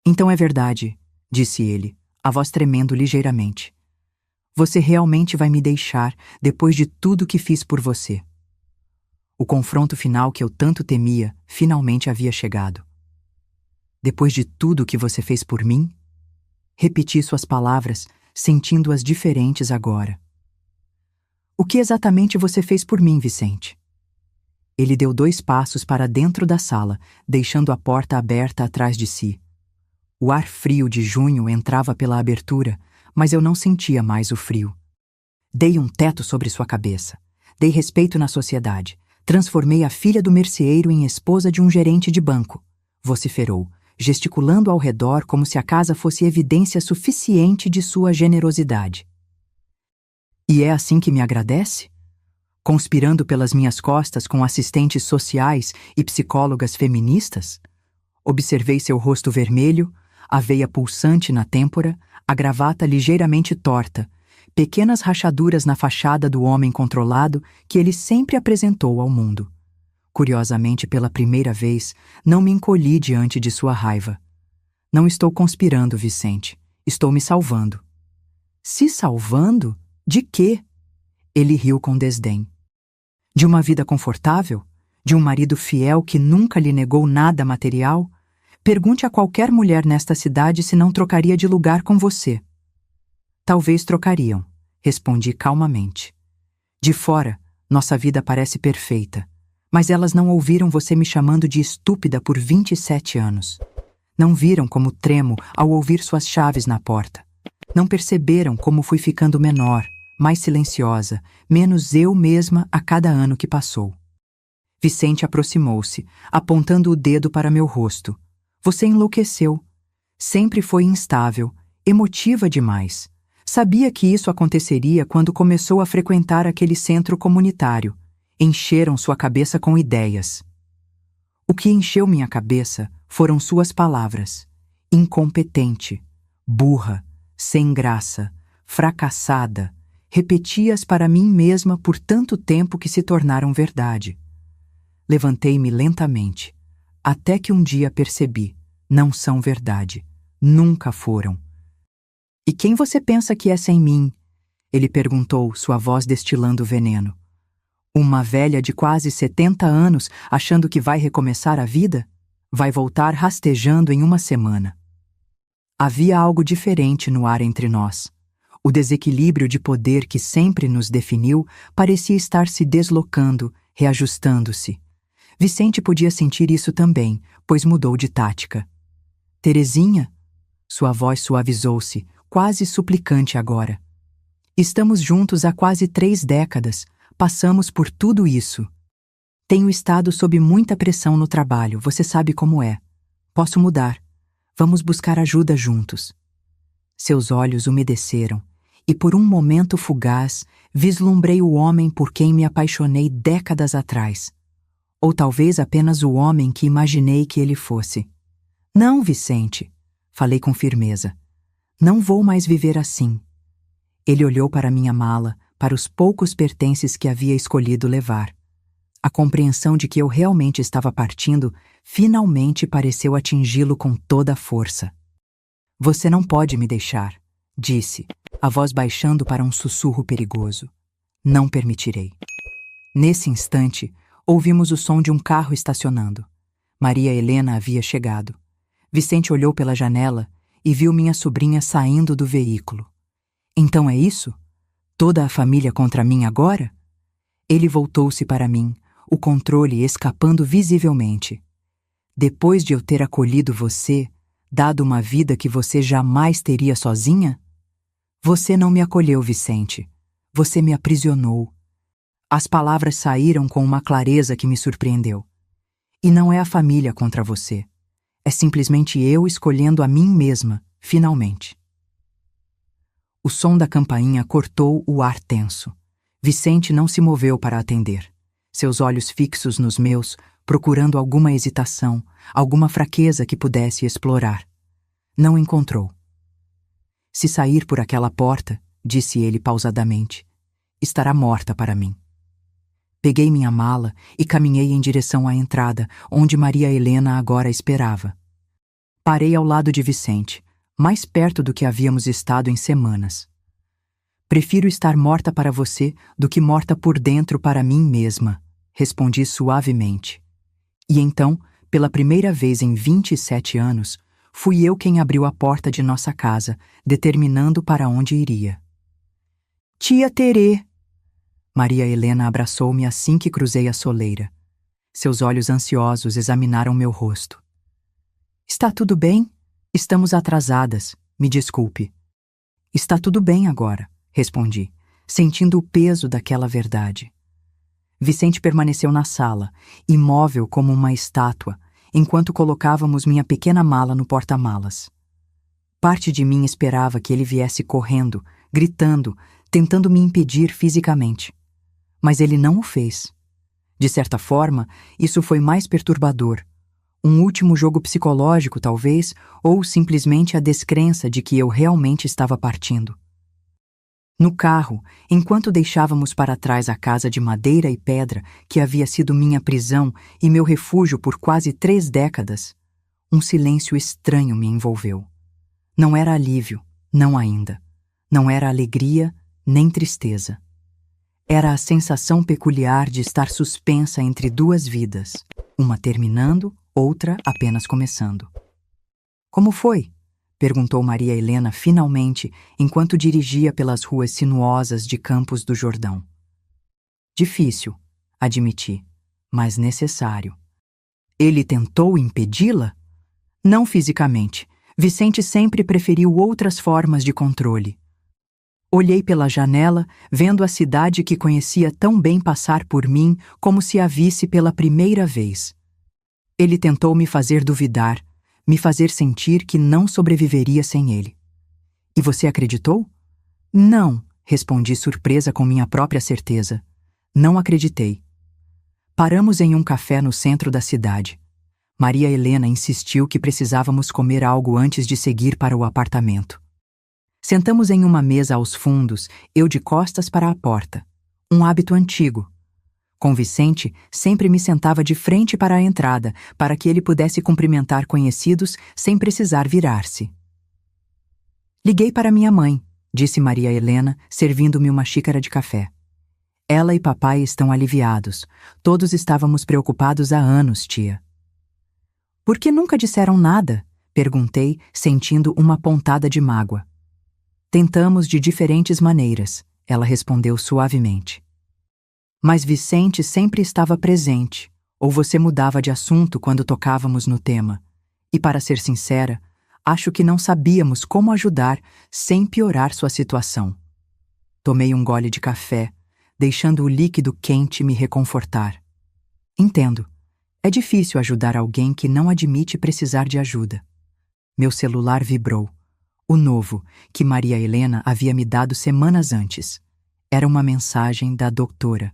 Então é verdade, disse ele, a voz tremendo ligeiramente. Você realmente vai me deixar depois de tudo que fiz por você. O confronto final que eu tanto temia finalmente havia chegado. Depois de tudo que você fez por mim? Repeti suas palavras, sentindo-as diferentes agora. O que exatamente você fez por mim, Vicente? Ele deu 2 passos para dentro da sala, deixando a porta aberta atrás de si. O ar frio de junho entrava pela abertura, mas eu não sentia mais o frio. Dei um teto sobre sua cabeça. Dei respeito na sociedade. Transformei a filha do merceeiro em esposa de um gerente de banco. Vociferou, gesticulando ao redor como se a casa fosse evidência suficiente de sua generosidade. E é assim que me agradece? Conspirando pelas minhas costas com assistentes sociais e psicólogas feministas? Observei seu rosto vermelho, a veia pulsante na têmpora, a gravata ligeiramente torta, pequenas rachaduras na fachada do homem controlado que ele sempre apresentou ao mundo. Curiosamente, pela primeira vez, não me encolhi diante de sua raiva. Não estou conspirando, Vicente. Estou me salvando. Se salvando? De quê? Ele riu com desdém. De uma vida confortável? De um marido fiel que nunca lhe negou nada material? Pergunte a qualquer mulher nesta cidade se não trocaria de lugar com você. Talvez trocariam, respondi calmamente. De fora, nossa vida parece perfeita, mas elas não ouviram você me chamando de estúpida por 27 anos. Não viram como tremo ao ouvir suas chaves na porta. Não perceberam como fui ficando menor, mais silenciosa, menos eu mesma a cada ano que passou. Vicente aproximou-se, apontando o dedo para meu rosto. Você enlouqueceu. Sempre foi instável, emotiva demais. Sabia que isso aconteceria quando começou a frequentar aquele centro comunitário. Encheram sua cabeça com ideias. O que encheu minha cabeça foram suas palavras. Incompetente, burra, sem graça, fracassada. Repeti-as para mim mesma por tanto tempo que se tornaram verdade. Levantei-me lentamente, até que um dia percebi: não são verdade. Nunca foram. E quem você pensa que é sem mim? Ele perguntou, sua voz destilando veneno. Uma velha de quase 70 anos achando que vai recomeçar a vida? Vai voltar rastejando em uma semana. Havia algo diferente no ar entre nós. O desequilíbrio de poder que sempre nos definiu parecia estar se deslocando, reajustando-se. Vicente podia sentir isso também, pois mudou de tática. Terezinha? Sua voz suavizou-se, quase suplicante agora. Estamos juntos há quase 3 décadas. Passamos por tudo isso. Tenho estado sob muita pressão no trabalho, você sabe como é. Posso mudar. Vamos buscar ajuda juntos. Seus olhos umedeceram, e por um momento fugaz, vislumbrei o homem por quem me apaixonei décadas atrás. Ou talvez apenas o homem que imaginei que ele fosse. Não, Vicente, falei com firmeza. Não vou mais viver assim. Ele olhou para minha mala, para os poucos pertences que havia escolhido levar. A compreensão de que eu realmente estava partindo finalmente pareceu atingi-lo com toda a força. Você não pode me deixar, disse, a voz baixando para um sussurro perigoso. Não permitirei. Nesse instante, ouvimos o som de um carro estacionando. Maria Helena havia chegado. Vicente olhou pela janela e viu minha sobrinha saindo do veículo. Então é isso? Toda a família contra mim agora? Ele voltou-se para mim, o controle escapando visivelmente. Depois de eu ter acolhido você, dado uma vida que você jamais teria sozinha? Você não me acolheu, Vicente. Você me aprisionou. As palavras saíram com uma clareza que me surpreendeu. E não é a família contra você. É simplesmente eu escolhendo a mim mesma, finalmente. O som da campainha cortou o ar tenso. Vicente não se moveu para atender. Seus olhos fixos nos meus, procurando alguma hesitação, alguma fraqueza que pudesse explorar. Não encontrou. Se sair por aquela porta, disse ele pausadamente, estará morta para mim. Peguei minha mala e caminhei em direção à entrada, onde Maria Helena agora esperava. Parei ao lado de Vicente, mais perto do que havíamos estado em semanas. Prefiro estar morta para você do que morta por dentro para mim mesma, respondi suavemente. E então, pela primeira vez em 27 anos, fui eu quem abriu a porta de nossa casa, determinando para onde iria. Tia Terê! Maria Helena abraçou-me assim que cruzei a soleira. Seus olhos ansiosos examinaram meu rosto. Está tudo bem? Estamos atrasadas, me desculpe. Está tudo bem agora, respondi, sentindo o peso daquela verdade. Vicente permaneceu na sala, imóvel como uma estátua, enquanto colocávamos minha pequena mala no porta-malas. Parte de mim esperava que ele viesse correndo, gritando, tentando me impedir fisicamente. Mas ele não o fez. De certa forma, isso foi mais perturbador. Um último jogo psicológico, talvez, ou simplesmente a descrença de que eu realmente estava partindo. No carro, enquanto deixávamos para trás a casa de madeira e pedra que havia sido minha prisão e meu refúgio por quase 3 décadas, um silêncio estranho me envolveu. Não era alívio, não ainda. Não era alegria nem tristeza. Era a sensação peculiar de estar suspensa entre duas vidas, uma terminando, outra apenas começando. Como foi? Perguntou Maria Helena finalmente, enquanto dirigia pelas ruas sinuosas de Campos do Jordão. Difícil, admiti, mas necessário. Ele tentou impedi-la? Não fisicamente. Vicente sempre preferiu outras formas de controle. Olhei pela janela, vendo a cidade que conhecia tão bem passar por mim como se a visse pela primeira vez. Ele tentou me fazer duvidar, me fazer sentir que não sobreviveria sem ele. E você acreditou? Não, respondi surpresa com minha própria certeza. Não acreditei. Paramos em um café no centro da cidade. Maria Helena insistiu que precisávamos comer algo antes de seguir para o apartamento. Sentamos em uma mesa aos fundos, eu de costas para a porta. Um hábito antigo. Com Vicente, sempre me sentava de frente para a entrada, para que ele pudesse cumprimentar conhecidos sem precisar virar-se. Liguei para minha mãe, disse Maria Helena, servindo-me uma xícara de café. Ela e papai estão aliviados. Todos estávamos preocupados há anos, tia. Por que nunca disseram nada? Perguntei, sentindo uma pontada de mágoa. Tentamos de diferentes maneiras, ela respondeu suavemente. Mas Vicente sempre estava presente, ou você mudava de assunto quando tocávamos no tema. E, para ser sincera, acho que não sabíamos como ajudar sem piorar sua situação. Tomei um gole de café, deixando o líquido quente me reconfortar. Entendo. É difícil ajudar alguém que não admite precisar de ajuda. Meu celular vibrou. O novo, que Maria Helena havia me dado semanas antes. Era uma mensagem da doutora.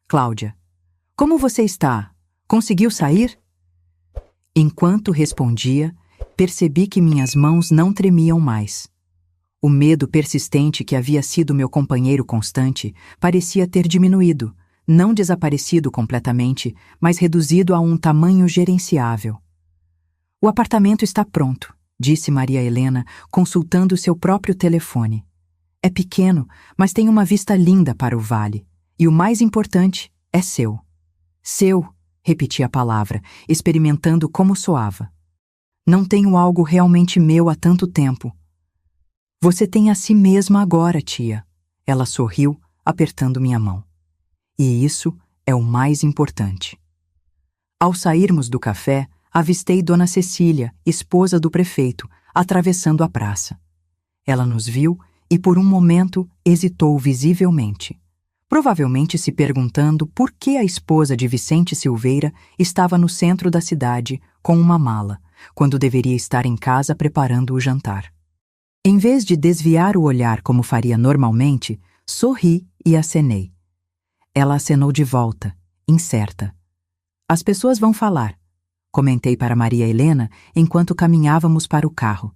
Cláudia, como você está? Conseguiu sair? Enquanto respondia, percebi que minhas mãos não tremiam mais. O medo persistente que havia sido meu companheiro constante parecia ter diminuído, não desaparecido completamente, mas reduzido a um tamanho gerenciável. O apartamento está pronto, disse Maria Helena, consultando seu próprio telefone. É pequeno, mas tem uma vista linda para o vale. E o mais importante, é seu. Seu, repeti a palavra, experimentando como soava. Não tenho algo realmente meu há tanto tempo. Você tem a si mesma agora, tia. Ela sorriu, apertando minha mão. E isso é o mais importante. Ao sairmos do café, avistei Dona Cecília, esposa do prefeito, atravessando a praça. Ela nos viu e, por um momento, hesitou visivelmente. Provavelmente se perguntando por que a esposa de Vicente Silveira estava no centro da cidade com uma mala, quando deveria estar em casa preparando o jantar. Em vez de desviar o olhar como faria normalmente, sorri e acenei. Ela acenou de volta, incerta. As pessoas vão falar, comentei para Maria Helena enquanto caminhávamos para o carro.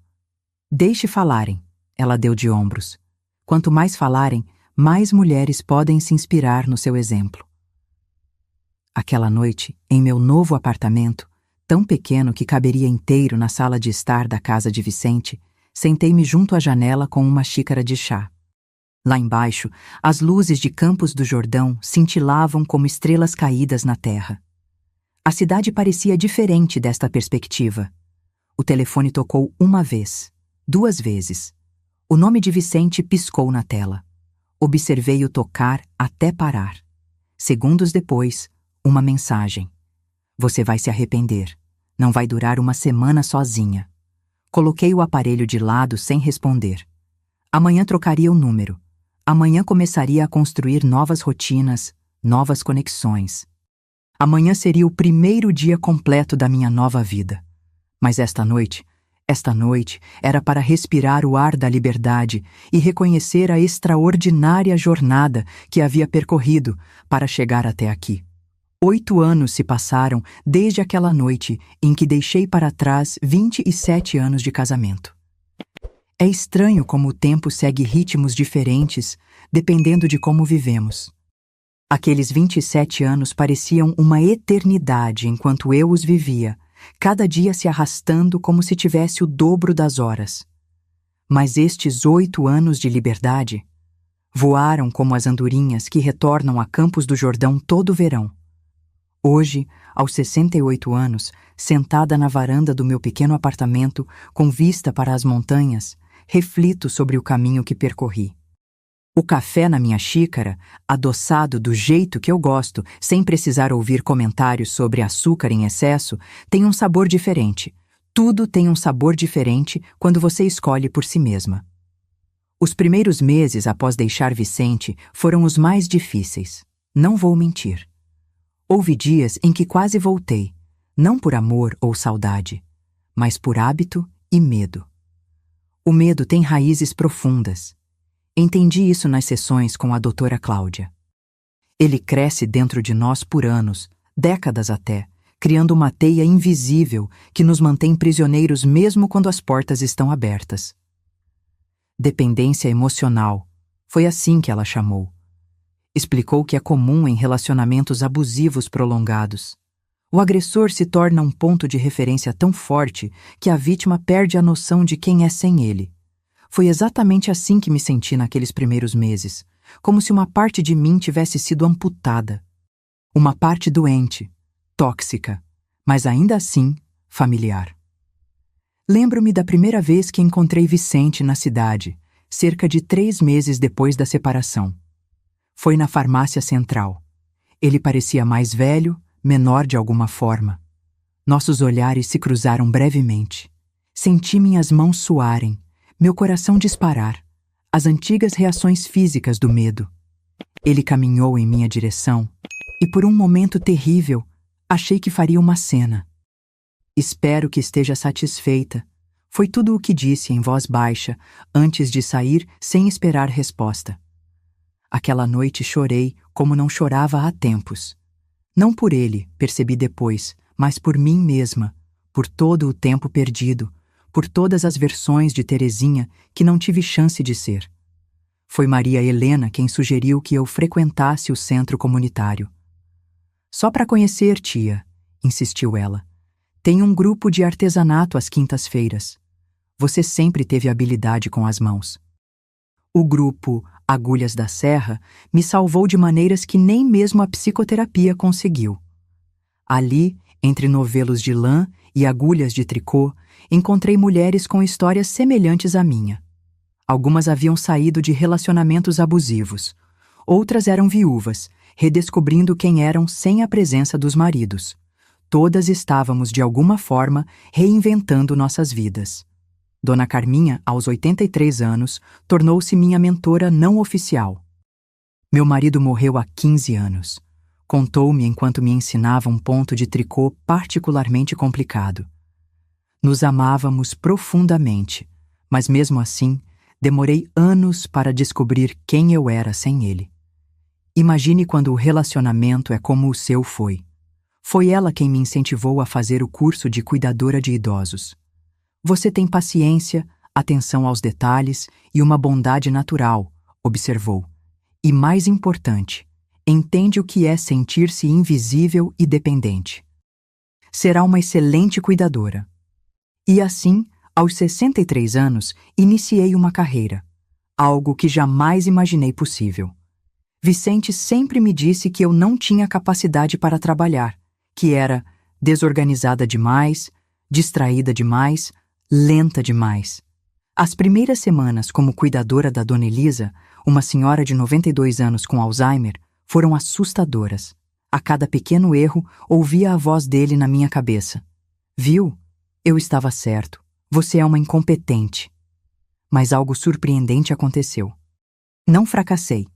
Deixe falarem, ela deu de ombros. Quanto mais falarem, mais mulheres podem se inspirar no seu exemplo. Aquela noite, em meu novo apartamento, tão pequeno que caberia inteiro na sala de estar da casa de Vicente, sentei-me junto à janela com uma xícara de chá. Lá embaixo, as luzes de Campos do Jordão cintilavam como estrelas caídas na terra. A cidade parecia diferente desta perspectiva. O telefone tocou uma vez, 2 vezes. O nome de Vicente piscou na tela. Observei-o tocar até parar. Segundos depois, uma mensagem. Você vai se arrepender. Não vai durar uma semana sozinha. Coloquei o aparelho de lado sem responder. Amanhã trocaria o número. Amanhã começaria a construir novas rotinas, novas conexões. Amanhã seria o primeiro dia completo da minha nova vida. Mas esta noite era para respirar o ar da liberdade e reconhecer a extraordinária jornada que havia percorrido para chegar até aqui. 8 anos se passaram desde aquela noite em que deixei para trás 27 anos de casamento. É estranho como o tempo segue ritmos diferentes, dependendo de como vivemos. Aqueles 27 anos pareciam uma eternidade enquanto eu os vivia, cada dia se arrastando como se tivesse o dobro das horas. Mas estes 8 anos de liberdade voaram como as andorinhas que retornam a Campos do Jordão todo verão. Hoje, aos 68 anos, sentada na varanda do meu pequeno apartamento, com vista para as montanhas, reflito sobre o caminho que percorri. O café na minha xícara, adoçado do jeito que eu gosto, sem precisar ouvir comentários sobre açúcar em excesso, tem um sabor diferente. Tudo tem um sabor diferente quando você escolhe por si mesma. Os primeiros meses após deixar Vicente foram os mais difíceis. Não vou mentir. Houve dias em que quase voltei, não por amor ou saudade, mas por hábito e medo. O medo tem raízes profundas. Entendi isso nas sessões com a doutora Cláudia. Ele cresce dentro de nós por anos, décadas até, criando uma teia invisível que nos mantém prisioneiros mesmo quando as portas estão abertas. Dependência emocional. Foi assim que ela chamou. Explicou que é comum em relacionamentos abusivos prolongados. O agressor se torna um ponto de referência tão forte que a vítima perde a noção de quem é sem ele. Foi exatamente assim que me senti naqueles primeiros meses, como se uma parte de mim tivesse sido amputada. Uma parte doente, tóxica, mas ainda assim familiar. Lembro-me da primeira vez que encontrei Vicente na cidade, cerca de 3 meses depois da separação. Foi na farmácia central. Ele parecia mais velho, menor de alguma forma. Nossos olhares se cruzaram brevemente. Senti minhas mãos suarem, meu coração disparar, as antigas reações físicas do medo. Ele caminhou em minha direção e, por um momento terrível, achei que faria uma cena. Espero que esteja satisfeita. Foi tudo o que disse em voz baixa, antes de sair sem esperar resposta. Aquela noite chorei como não chorava há tempos. Não por ele, percebi depois, mas por mim mesma, por todo o tempo perdido, por todas as versões de Terezinha que não tive chance de ser. Foi Maria Helena quem sugeriu que eu frequentasse o centro comunitário. Só para conhecer, tia, insistiu ela. Tem um grupo de artesanato às quintas-feiras. Você sempre teve habilidade com as mãos. O grupo Agulhas da Serra me salvou de maneiras que nem mesmo a psicoterapia conseguiu. Ali, entre novelos de lã e agulhas de tricô, encontrei mulheres com histórias semelhantes à minha. Algumas haviam saído de relacionamentos abusivos. Outras eram viúvas, redescobrindo quem eram sem a presença dos maridos. Todas estávamos, de alguma forma, reinventando nossas vidas. Dona Carminha, aos 83 anos, tornou-se minha mentora não oficial. Meu marido morreu há 15 anos. Contou-me enquanto me ensinava um ponto de tricô particularmente complicado. Nos amávamos profundamente, mas mesmo assim, demorei anos para descobrir quem eu era sem ele. Imagine quando o relacionamento é como o seu foi. Foi ela quem me incentivou a fazer o curso de cuidadora de idosos. Você tem paciência, atenção aos detalhes e uma bondade natural, observou. E mais importante, entende o que é sentir-se invisível e dependente. Será uma excelente cuidadora. E assim, aos 63 anos, iniciei uma carreira, algo que jamais imaginei possível. Vicente sempre me disse que eu não tinha capacidade para trabalhar, que era desorganizada demais, distraída demais, lenta demais. As primeiras semanas como cuidadora da Dona Elisa, uma senhora de 92 anos com Alzheimer, foram assustadoras. A cada pequeno erro, ouvia a voz dele na minha cabeça. Viu? Eu estava certo. Você é uma incompetente. Mas algo surpreendente aconteceu. Não fracassei.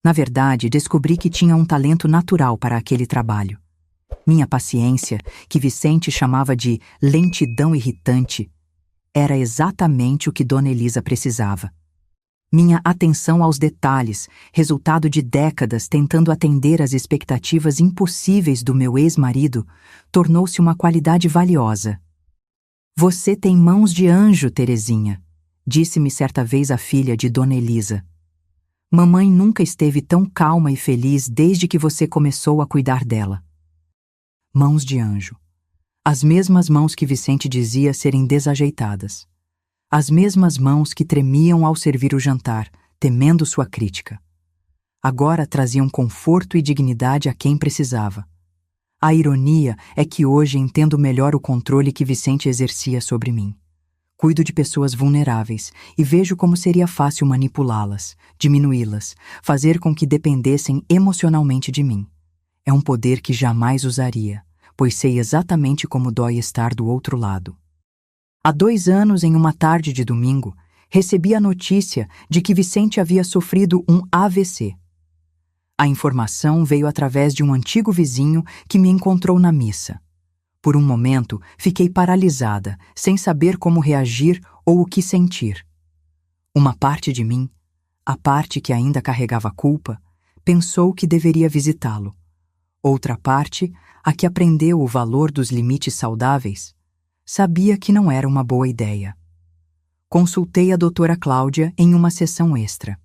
Na verdade, descobri que tinha um talento natural para aquele trabalho. Minha paciência, que Vicente chamava de lentidão irritante, era exatamente o que Dona Elisa precisava. Minha atenção aos detalhes, resultado de décadas tentando atender às expectativas impossíveis do meu ex-marido, tornou-se uma qualidade valiosa. Você tem mãos de anjo, Terezinha, disse-me certa vez a filha de Dona Elisa. Mamãe nunca esteve tão calma e feliz desde que você começou a cuidar dela. Mãos de anjo. As mesmas mãos que Vicente dizia serem desajeitadas. As mesmas mãos que tremiam ao servir o jantar, temendo sua crítica. Agora traziam conforto e dignidade a quem precisava. A ironia é que hoje entendo melhor o controle que Vicente exercia sobre mim. Cuido de pessoas vulneráveis e vejo como seria fácil manipulá-las, diminuí-las, fazer com que dependessem emocionalmente de mim. É um poder que jamais usaria, pois sei exatamente como dói estar do outro lado. Há 2 anos, em uma tarde de domingo, recebi a notícia de que Vicente havia sofrido um AVC. A informação veio através de um antigo vizinho que me encontrou na missa. Por um momento, fiquei paralisada, sem saber como reagir ou o que sentir. Uma parte de mim, a parte que ainda carregava culpa, pensou que deveria visitá-lo. Outra parte, a que aprendeu o valor dos limites saudáveis, sabia que não era uma boa ideia. Consultei a doutora Cláudia em uma sessão extra.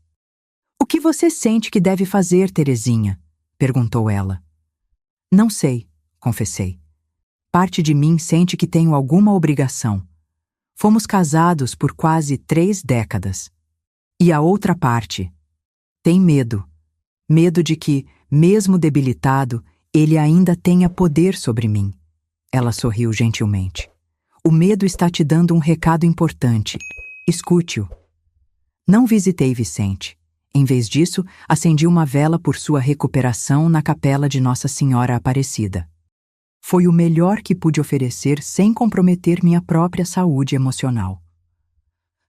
"O que você sente que deve fazer, Terezinha?" perguntou ela. "Não sei", confessei. Parte de mim sente que tenho alguma obrigação. Fomos casados por quase 3 décadas. E a outra parte tem medo. Medo de que, mesmo debilitado, ele ainda tenha poder sobre mim. Ela sorriu gentilmente. "O medo está te dando um recado importante. Escute-o." Não visitei Vicente. Em vez disso, acendi uma vela por sua recuperação na capela de Nossa Senhora Aparecida. Foi o melhor que pude oferecer sem comprometer minha própria saúde emocional.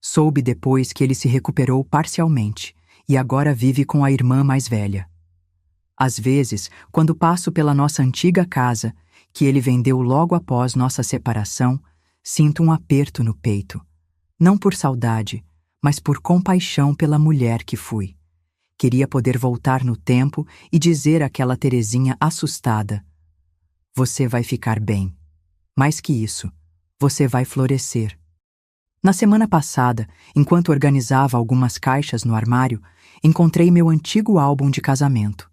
Soube depois que ele se recuperou parcialmente e agora vive com a irmã mais velha. Às vezes, quando passo pela nossa antiga casa, que ele vendeu logo após nossa separação, sinto um aperto no peito. Não por saudade, mas por compaixão pela mulher que fui. Queria poder voltar no tempo e dizer àquela Terezinha assustada: "Você vai ficar bem. Mais que isso, você vai florescer." Na semana passada, enquanto organizava algumas caixas no armário, encontrei meu antigo álbum de casamento.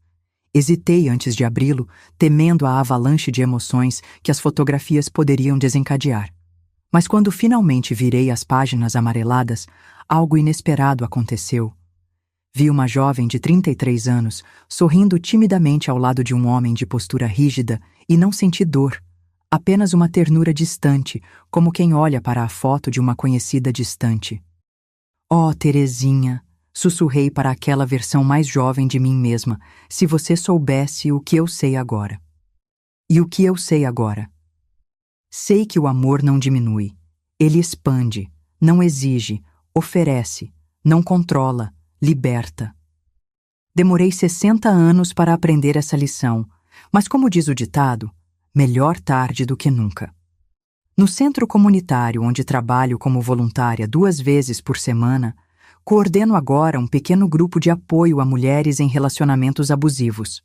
Hesitei antes de abri-lo, temendo a avalanche de emoções que as fotografias poderiam desencadear. Mas quando finalmente virei as páginas amareladas, algo inesperado aconteceu. Vi uma jovem de 33 anos sorrindo timidamente ao lado de um homem de postura rígida e não senti dor, apenas uma ternura distante, como quem olha para a foto de uma conhecida distante. "Oh, Terezinha", sussurrei para aquela versão mais jovem de mim mesma, "se você soubesse o que eu sei agora." E o que eu sei agora? Sei que o amor não diminui. Ele expande, não exige, oferece, não controla, liberta. Demorei 60 anos para aprender essa lição, mas como diz o ditado, melhor tarde do que nunca. No centro comunitário onde trabalho como voluntária 2 vezes por semana, coordeno agora um pequeno grupo de apoio a mulheres em relacionamentos abusivos.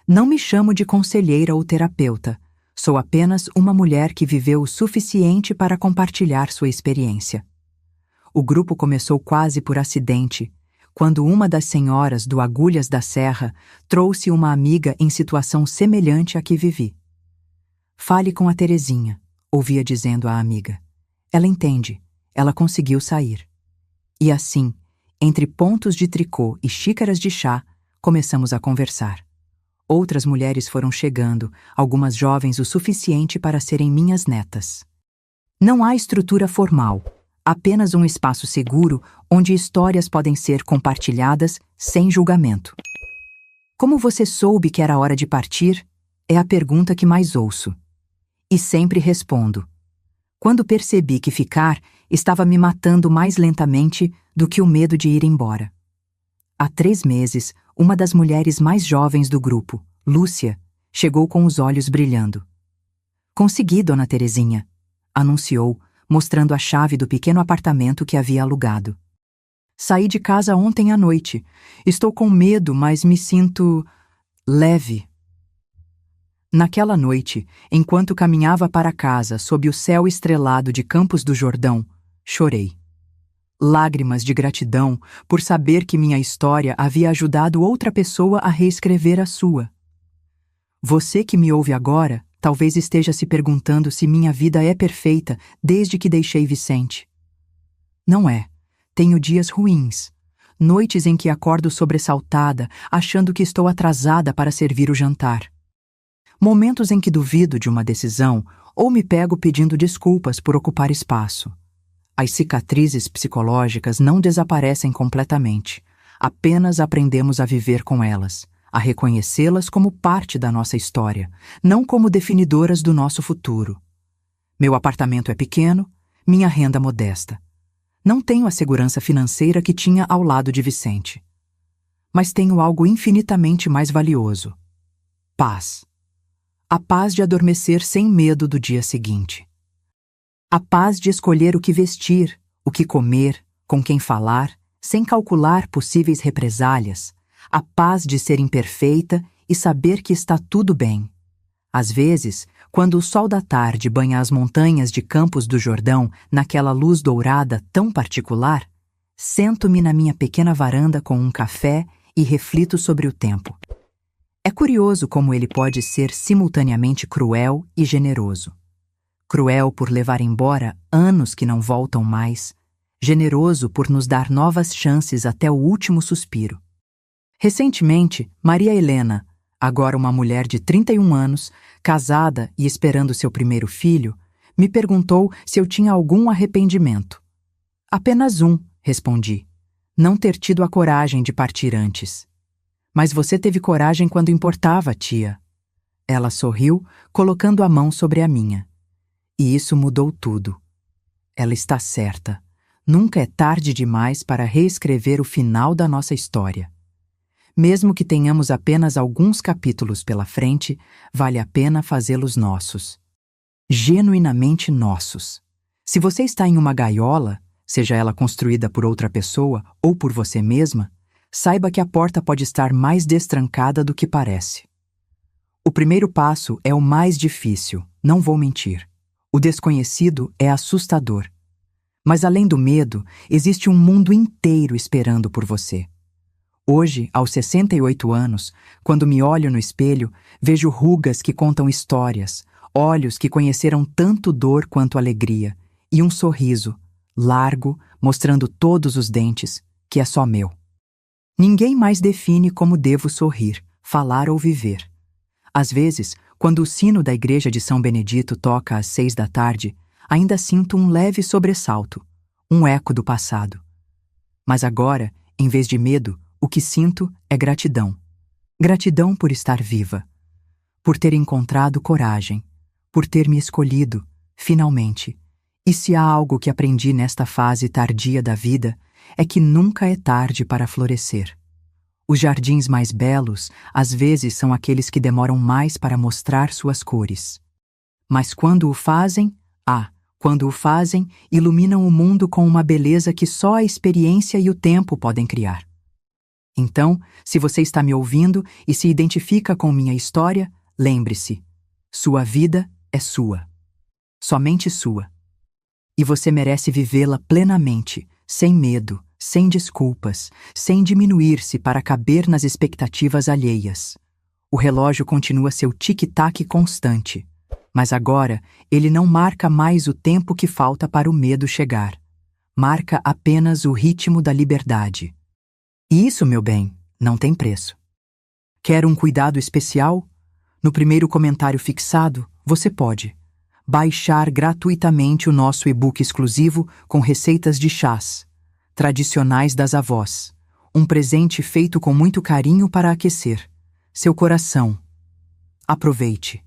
Não me chamo de conselheira ou terapeuta, sou apenas uma mulher que viveu o suficiente para compartilhar sua experiência. O grupo começou quase por acidente, quando uma das senhoras do Agulhas da Serra trouxe uma amiga em situação semelhante à que vivi. "Fale com a Terezinha", ouvia dizendo à amiga. "Ela entende, ela conseguiu sair." E assim, entre pontos de tricô e xícaras de chá, começamos a conversar. Outras mulheres foram chegando, algumas jovens o suficiente para serem minhas netas. Não há estrutura formal, apenas um espaço seguro onde histórias podem ser compartilhadas sem julgamento. "Como você soube que era hora de partir?" é a pergunta que mais ouço. E sempre respondo: quando percebi que ficar estava me matando mais lentamente do que o medo de ir embora. Há 3 meses, uma das mulheres mais jovens do grupo, Lúcia, chegou com os olhos brilhando. "Consegui, dona Terezinha", anunciou, mostrando a chave do pequeno apartamento que havia alugado. "Saí de casa ontem à noite. Estou com medo, mas me sinto leve." Naquela noite, enquanto caminhava para casa sob o céu estrelado de Campos do Jordão, chorei. Lágrimas de gratidão por saber que minha história havia ajudado outra pessoa a reescrever a sua. Você que me ouve agora, talvez esteja se perguntando se minha vida é perfeita desde que deixei Vicente. Não é. Tenho dias ruins. Noites em que acordo sobressaltada, achando que estou atrasada para servir o jantar. Momentos em que duvido de uma decisão ou me pego pedindo desculpas por ocupar espaço. As cicatrizes psicológicas não desaparecem completamente. Apenas aprendemos a viver com elas, a reconhecê-las como parte da nossa história, não como definidoras do nosso futuro. Meu apartamento é pequeno, minha renda modesta. Não tenho a segurança financeira que tinha ao lado de Vicente. Mas tenho algo infinitamente mais valioso: paz. A paz de adormecer sem medo do dia seguinte. A paz de escolher o que vestir, o que comer, com quem falar, sem calcular possíveis represálias. A paz de ser imperfeita e saber que está tudo bem. Às vezes, quando o sol da tarde banha as montanhas de Campos do Jordão naquela luz dourada tão particular, sento-me na minha pequena varanda com um café e reflito sobre o tempo. É curioso como ele pode ser simultaneamente cruel e generoso. Cruel por levar embora anos que não voltam mais, generoso por nos dar novas chances até o último suspiro. Recentemente, Maria Helena, agora uma mulher de 31 anos, casada e esperando seu primeiro filho, me perguntou se eu tinha algum arrependimento. Apenas um, respondi. Não ter tido a coragem de partir antes. Mas você teve coragem quando importava, tia. Ela sorriu, colocando a mão sobre a minha. E isso mudou tudo. Ela está certa. Nunca é tarde demais para reescrever o final da nossa história. Mesmo que tenhamos apenas alguns capítulos pela frente, vale a pena fazê-los nossos. Genuinamente nossos. Se você está em uma gaiola, seja ela construída por outra pessoa ou por você mesma, saiba que a porta pode estar mais destrancada do que parece. O primeiro passo é o mais difícil, não vou mentir. O desconhecido é assustador. Mas além do medo, existe um mundo inteiro esperando por você. Hoje, aos 68 anos, quando me olho no espelho, vejo rugas que contam histórias, olhos que conheceram tanto dor quanto alegria, e um sorriso, largo, mostrando todos os dentes, que é só meu. Ninguém mais define como devo sorrir, falar ou viver. Às vezes, quando o sino da igreja de São Benedito toca às 6 da tarde, ainda sinto um leve sobressalto, um eco do passado. Mas agora, em vez de medo, o que sinto é gratidão. Gratidão por estar viva, por ter encontrado coragem, por ter me escolhido, finalmente. E se há algo que aprendi nesta fase tardia da vida, é que nunca é tarde para florescer. Os jardins mais belos, às vezes, são aqueles que demoram mais para mostrar suas cores. Mas quando o fazem, iluminam o mundo com uma beleza que só a experiência e o tempo podem criar. Então, se você está me ouvindo e se identifica com minha história, lembre-se, sua vida é sua. Somente sua. E você merece vivê-la plenamente, sem medo, sem desculpas, sem diminuir-se para caber nas expectativas alheias. O relógio continua seu tic-tac constante, mas agora ele não marca mais o tempo que falta para o medo chegar. Marca apenas o ritmo da liberdade. E isso, meu bem, não tem preço. Quer um cuidado especial? No primeiro comentário fixado, você pode baixar gratuitamente o nosso e-book exclusivo com receitas de chás tradicionais das avós, um presente feito com muito carinho para aquecer seu coração. Aproveite!